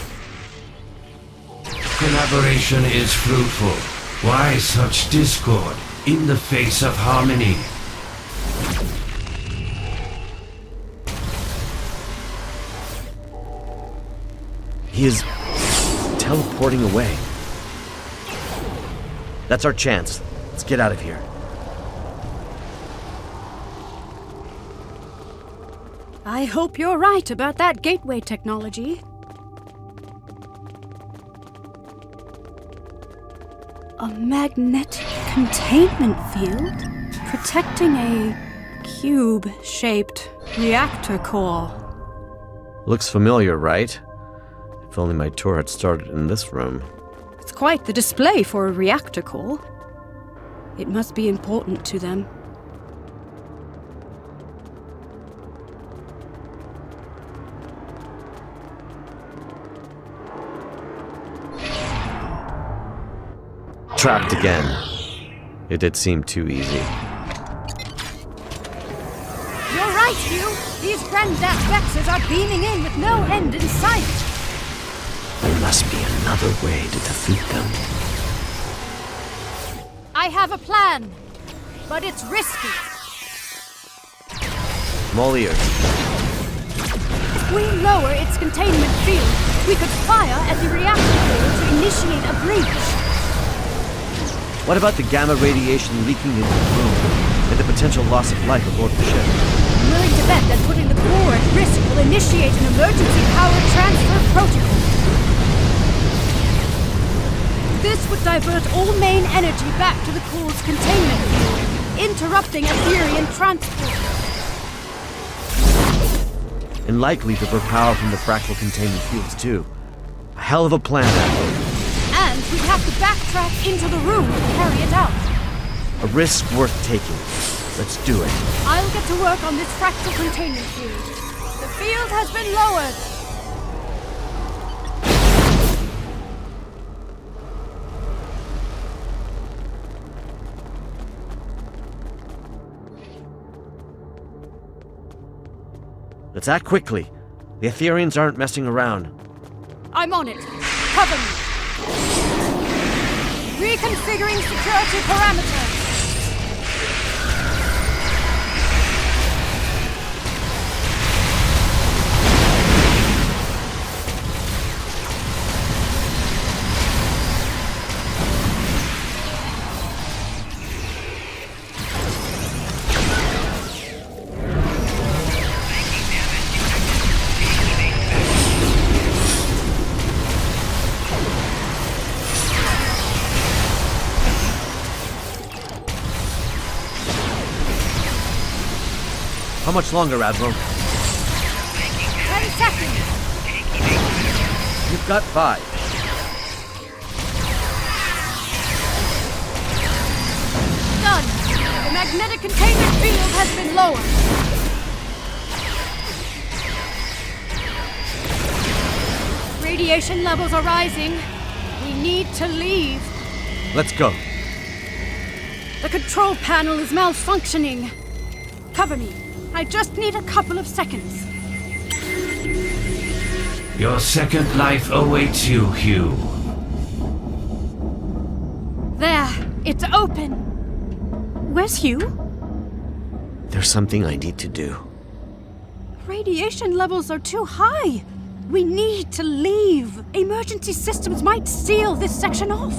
Collaboration is fruitful. Why such discord in the face of harmony? He is teleporting away. That's our chance. Let's get out of here. I hope you're right about that gateway technology. A magnetic containment field protecting a cube-shaped reactor core. Looks familiar, right? If only my tour had started in this room. It's quite the display for a reactor core. It must be important to them. Trapped again. It did seem too easy. You're right, Hugh. These Grandat Vexes are beaming in with no end in sight. There must be another way to defeat them. I have a plan, but it's risky. I'm all ears. If we lower its containment field, we could fire at the reactor core to initiate a breach. What about the gamma radiation leaking into the room and the potential loss of life aboard the ship? I'm willing to bet that putting the core at risk will initiate an emergency power transfer protocol. This would divert all main energy back to the core's containment field, interrupting Aetherian transport. And likely to draw power from the fractal containment fields too. A hell of a plan, Admiral. And we'd have to backtrack into the room to carry it out. A risk worth taking. Let's do it. I'll get to work on this fractal containment field. The field has been lowered. Let's act quickly. The Aetherians aren't messing around. I'm on it. Cover me. Reconfiguring security parameters. How much longer, Admiral? 10 seconds. You've got 5. Done. The magnetic containment field has been lowered. Radiation levels are rising. We need to leave. Let's go. The control panel is malfunctioning. Cover me. I just need a couple of seconds. Your second life awaits you, Hugh. There. It's open. Where's Hugh? There's something I need to do. Radiation levels are too high. We need to leave. Emergency systems might seal this section off.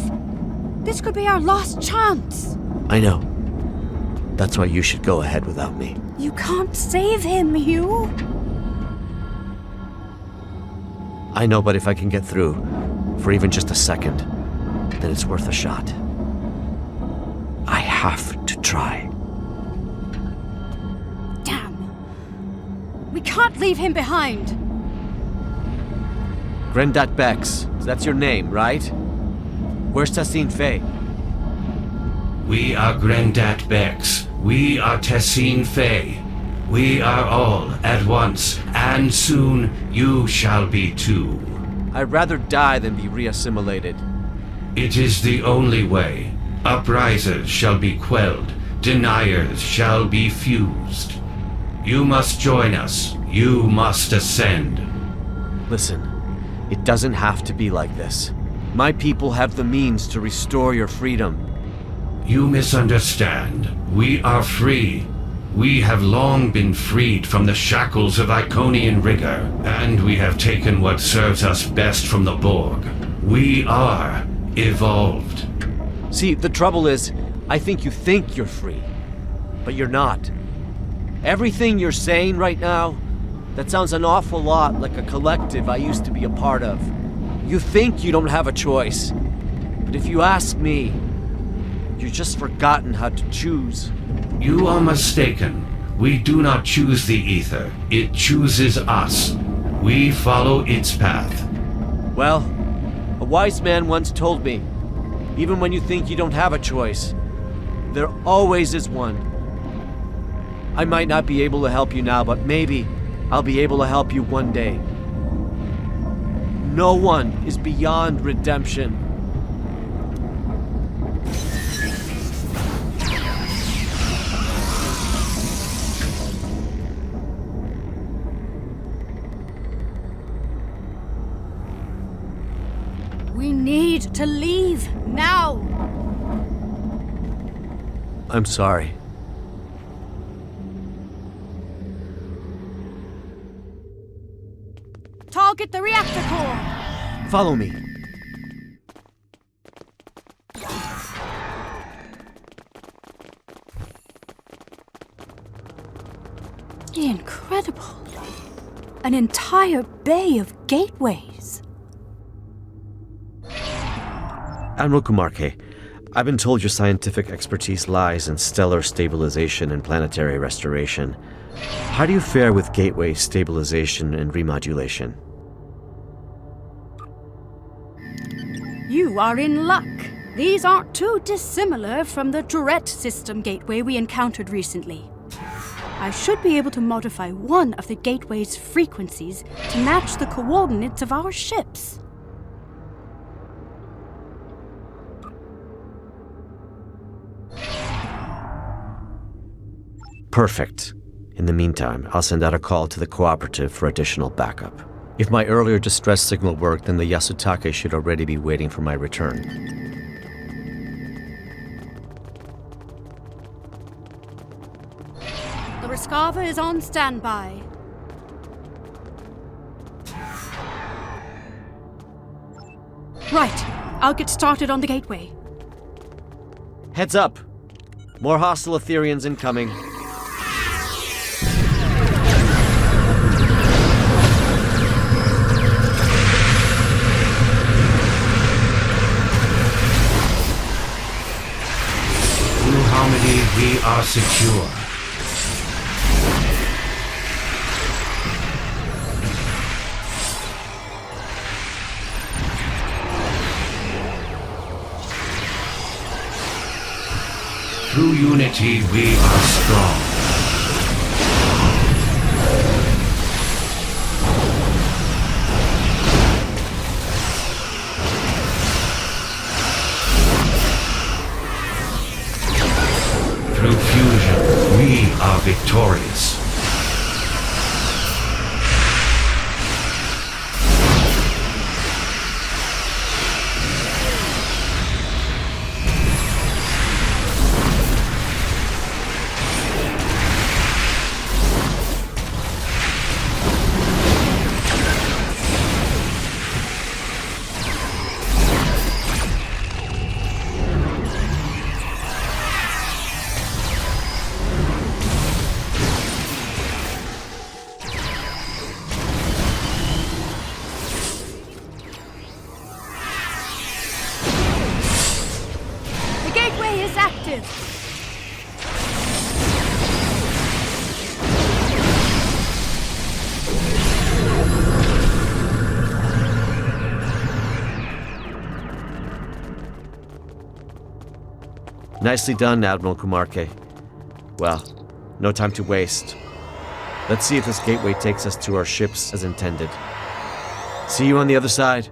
This could be our last chance. I know. That's why you should go ahead without me. You can't save him, Hugh. I know, but if I can get through, for even just a second, then it's worth a shot. I have to try. Damn. We can't leave him behind. Grandat Bex, that's your name, right? Where's Thaseen-Fei? We are Grendat Bex. We are Thaseen-Fei. We are all at once, and soon you shall be too. I'd rather die than be reassimilated. It is the only way. Uprisers shall be quelled. Deniers shall be fused. You must join us. You must ascend. Listen, it doesn't have to be like this. My people have the means to restore your freedom. You misunderstand. We are free. We have long been freed from the shackles of Iconian rigor, and we have taken what serves us best from the Borg. We are evolved. See, the trouble is, I think you think you're free, but you're not. Everything you're saying right now, that sounds an awful lot like a collective I used to be a part of. You think you don't have a choice, but if you ask me, you've just forgotten how to choose. You are mistaken. We do not choose the ether. It chooses us. We follow its path. Well, a wise man once told me, even when you think you don't have a choice, there always is one. I might not be able to help you now, but maybe I'll be able to help you one day. No one is beyond redemption. We need to leave now. I'm sorry. Target the reactor core. Follow me. Incredible. An entire bay of gateways. Admiral Kumarke, I've been told your scientific expertise lies in stellar stabilization and planetary restoration. How do you fare with gateway stabilization and remodulation? You are in luck. These aren't too dissimilar from the Tourette system gateway we encountered recently. I should be able to modify one of the gateway's frequencies to match the coordinates of our ships. Perfect. In the meantime, I'll send out a call to the Cooperative for additional backup. If my earlier distress signal worked, then the Yasutake should already be waiting for my return. The Rescava is on standby. Right. I'll get started on the gateway. Heads up! More hostile Aetherians incoming. We are secure. Through unity, we are strong. Through fusion, we are victorious. Nicely done, Admiral Kumarke. Well, no time to waste. Let's see if this gateway takes us to our ships as intended. See you on the other side.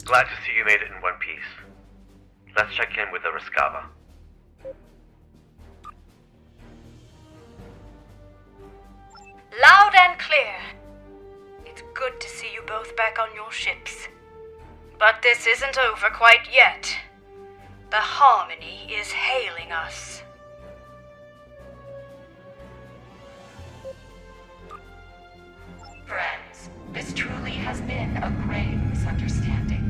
Glad to see you made it in one piece. Let's check in with the Rescava. Loud and clear. It's good to see you both back on your ships. But this isn't over quite yet. The Harmony is hailing us. Friends, this truly has been a grave misunderstanding.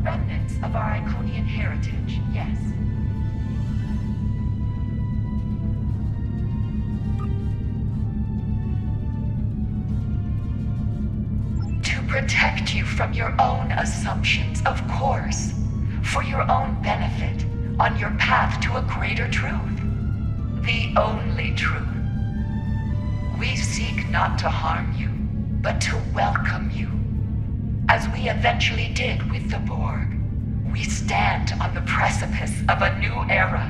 Remnants of our Iconian heritage, yes. To protect you from your own assumptions, of course. For your own benefit, on your path to a greater truth. The only truth. We seek not to harm you, but to welcome you. As we eventually did with the Borg, we stand on the precipice of a new era,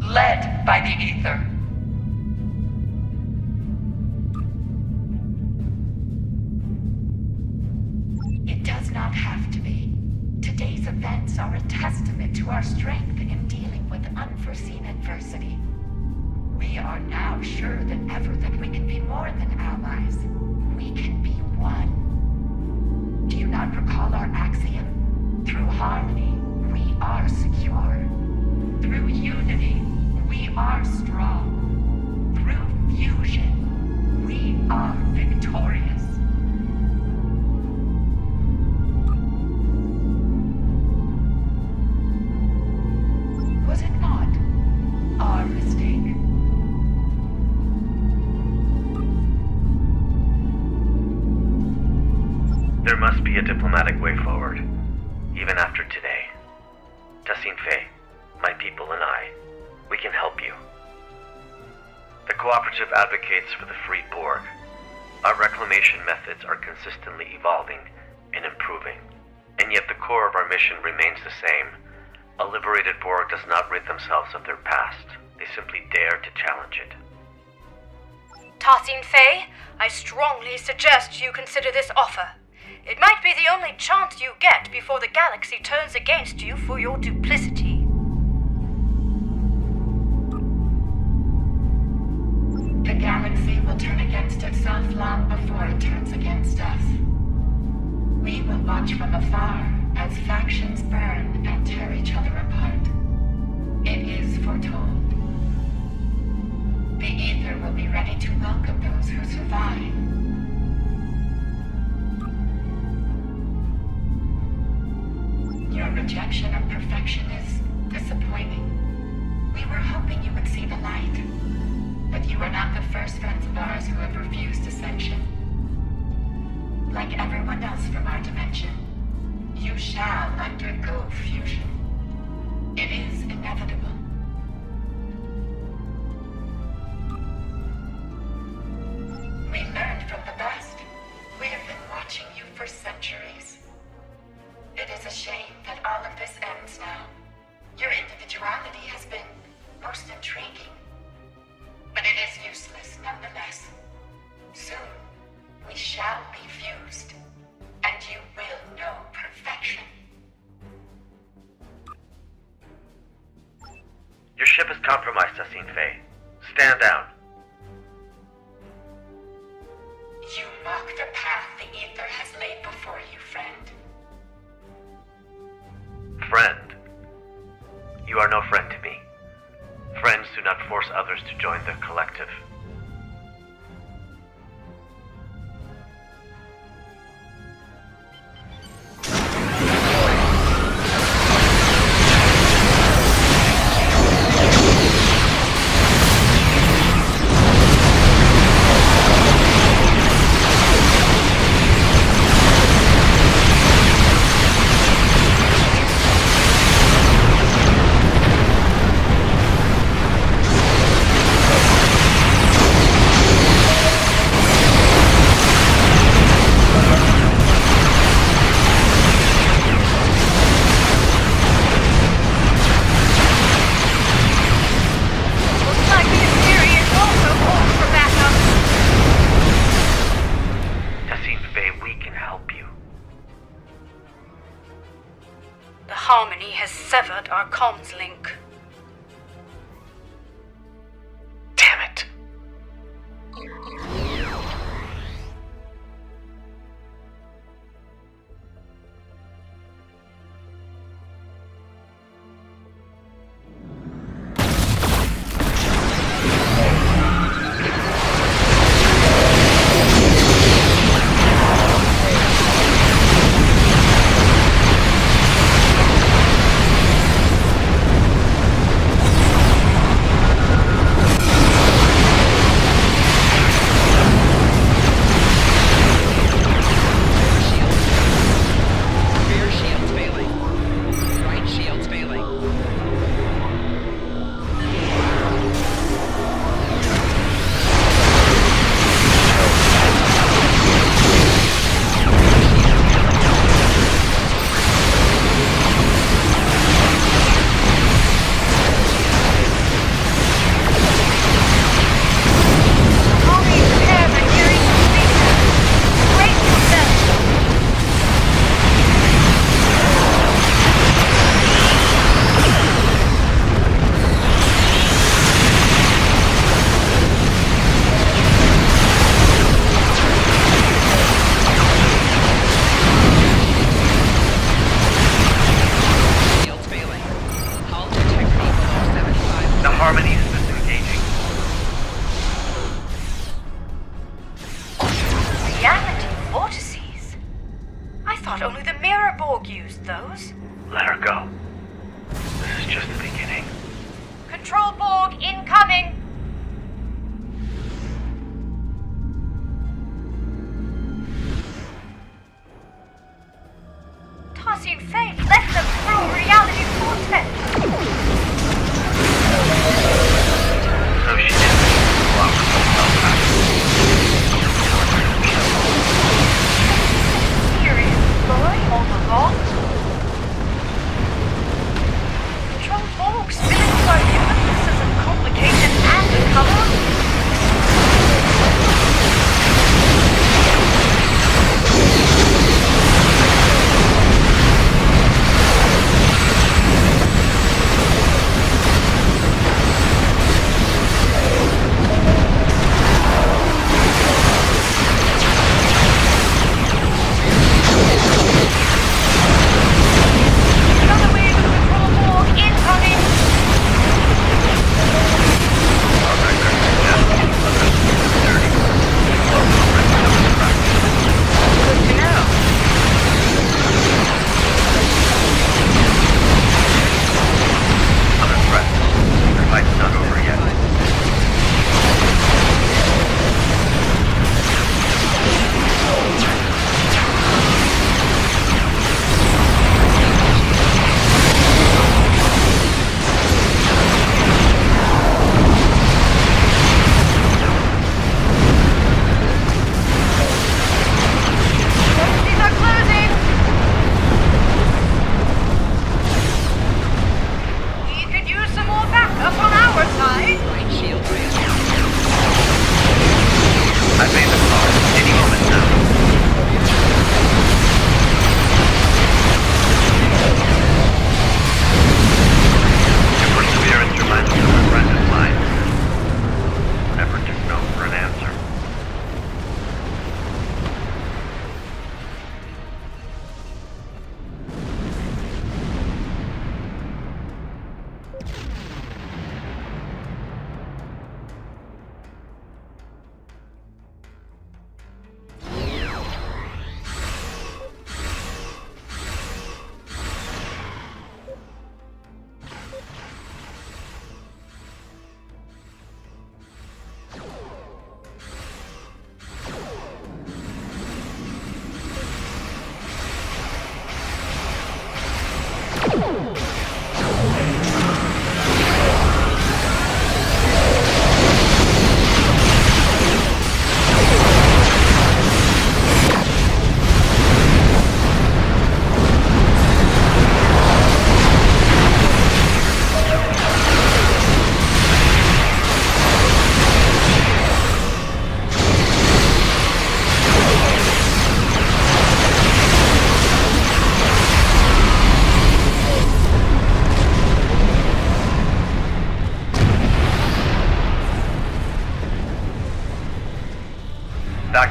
led by the Aether. It does not have to be. Today's events are a testament to our strength in dealing with unforeseen adversity. We are now sure than ever that we can be more than allies. We can be one. Do you not recall our axiom? Through harmony, we are secure. Through unity, we are strong. Through fusion, we are victorious. Was it not our mistake? There must be a diplomatic way forward, even after today. Thaseen-Fei, my people and I, we can help you. The Cooperative advocates for the free Borg. Our reclamation methods are consistently evolving and improving, and yet the core of our mission remains the same. A liberated Borg does not rid themselves of their past. They simply dare to challenge it. Thaseen-Fei, I strongly suggest you consider this offer. It might be the only chance you get before the galaxy turns against you for your duplicity. The galaxy will turn against itself long before it turns against us. We will watch from afar as factions burn and tear each other apart. It is foretold. The Aether will be ready to welcome those who survive. Your rejection of perfection is disappointing. We were hoping you would see the light. But you are not the first friends of ours who have refused ascension. Like everyone else from our dimension, you shall undergo fusion. It is inevitable. We learned from the best. We have been watching you for centuries. It is a shame that all of this ends now. Your individuality has been most intriguing. But it is useless nonetheless. Soon, we shall be fused, and you will know perfection. Your ship is compromised, Thaseen-Fei. Stand down. You mock the path the Aether has laid before you, friend. Friend? You are no friend to me. Friends do not force others to join the collective. Tyranny has severed our comms link. Damn it!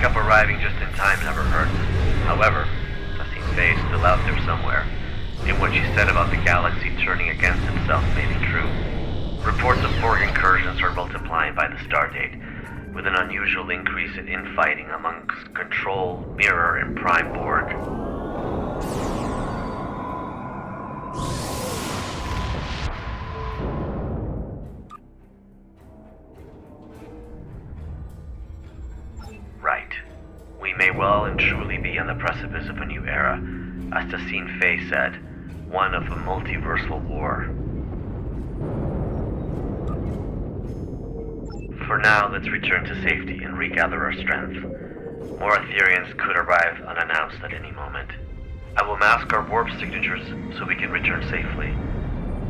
backup arriving just in time never hurts. However, Thaseen-Fei is still out there somewhere, and what she said about the galaxy turning against itself may be true. Reports of Borg incursions are multiplying by the stardate, with an unusual increase in infighting amongst Control, Mirror, and Prime Borg. Right. We may well and truly be on the precipice of a new era, as Thaseen-Fei said, one of a multiversal war. For now, let's return to safety and regather our strength. More Aetherians could arrive unannounced at any moment. I will mask our warp signatures so we can return safely.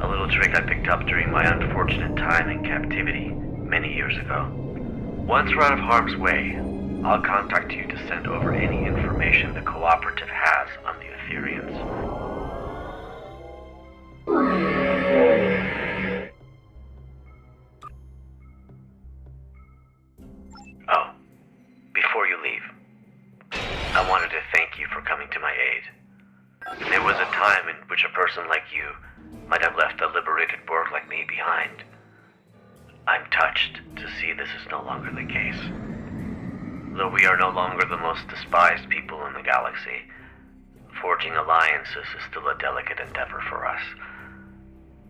A little trick I picked up during my unfortunate time in captivity many years ago. Once we're out of harm's way, I'll contact you to send over any information the Cooperative has on the Aetherians. Oh, before you leave, I wanted to thank you for coming to my aid. There was a time in which a person like you might have left a liberated Borg like me behind. I'm touched to see this is no longer the case. Though we are no longer the most despised people in the galaxy, forging alliances is still a delicate endeavor for us.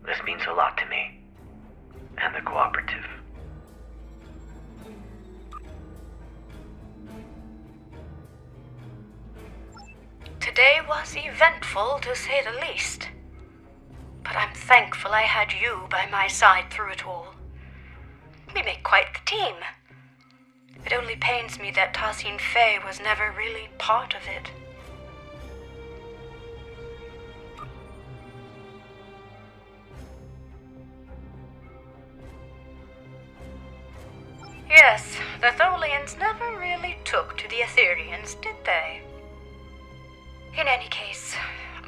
This means a lot to me, and the Cooperative. Today was eventful, to say the least. But I'm thankful I had you by my side through it all. We make quite the team. It only pains me that Thaseen-Fei was never really part of it. Yes, the Tholians never really took to the Aetherians, did they? In any case,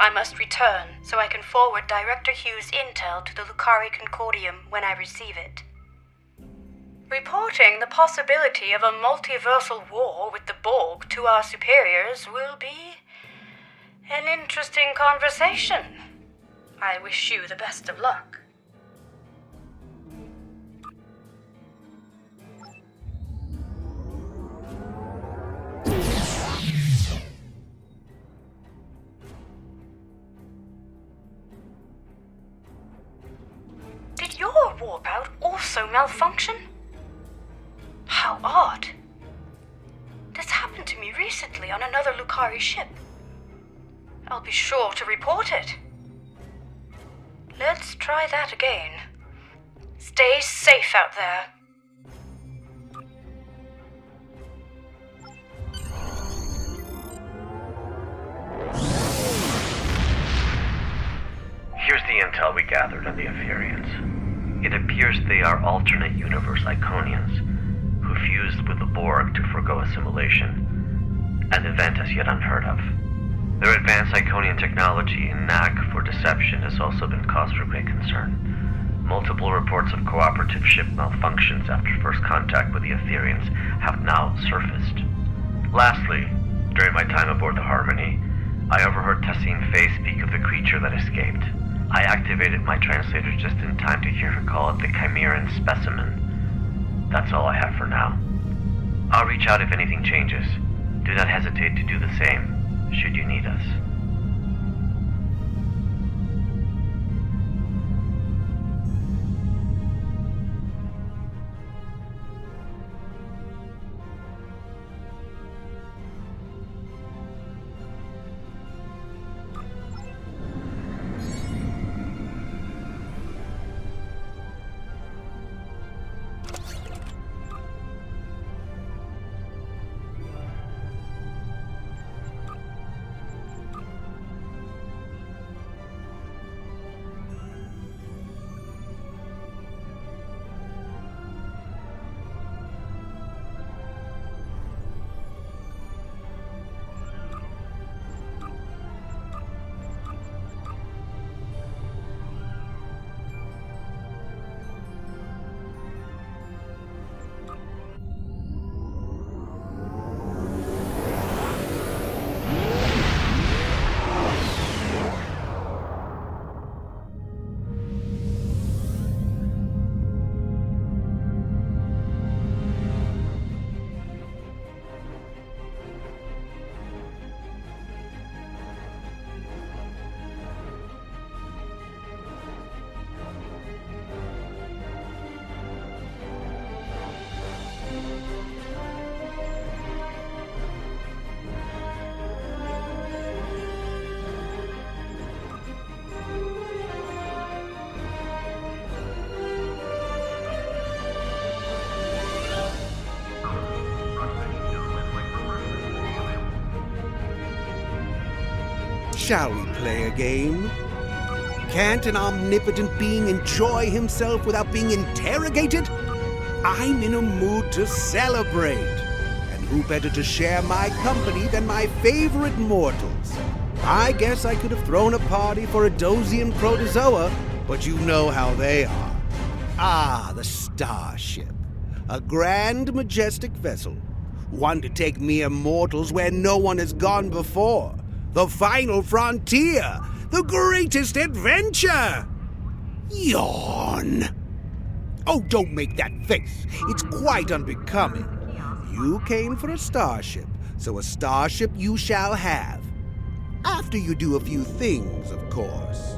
I must return so I can forward Director Hugh's intel to the Lucari Concordium when I receive it. Reporting the possibility of a multiversal war with the Borg to our superiors will be an interesting conversation. I wish you the best of luck. Did your warp out also malfunction? How odd. This happened to me recently on another Lucari ship. I'll be sure to report it. Let's try that again. Stay safe out there. Here's the intel we gathered on the Aetherians. It appears they are alternate universe Iconians, who fused with the Borg to forgo assimilation, an event as yet unheard of. Their advanced Iconian technology and knack for deception has also been cause for great concern. Multiple reports of Cooperative ship malfunctions after first contact with the Aetherians have now surfaced. Lastly, during my time aboard the Harmony, I overheard Thaseen-Fei speak of the creature that escaped. I activated my translator just in time to hear her call it the Chimeran specimen. That's all I have for now. I'll reach out if anything changes. Do not hesitate to do the same, should you need us. Shall we play a game? Can't an omnipotent being enjoy himself without being interrogated? I'm in a mood to celebrate. And who better to share my company than my favorite mortals? I guess I could have thrown a party for a Dosian protozoa, but you know how they are. Ah, the starship. A grand, majestic vessel. One to take mere mortals where no one has gone before. The final frontier. The greatest adventure! Yawn. Oh, don't make that face. It's quite unbecoming. You came for a starship, so a starship you shall have. After you do a few things, of course.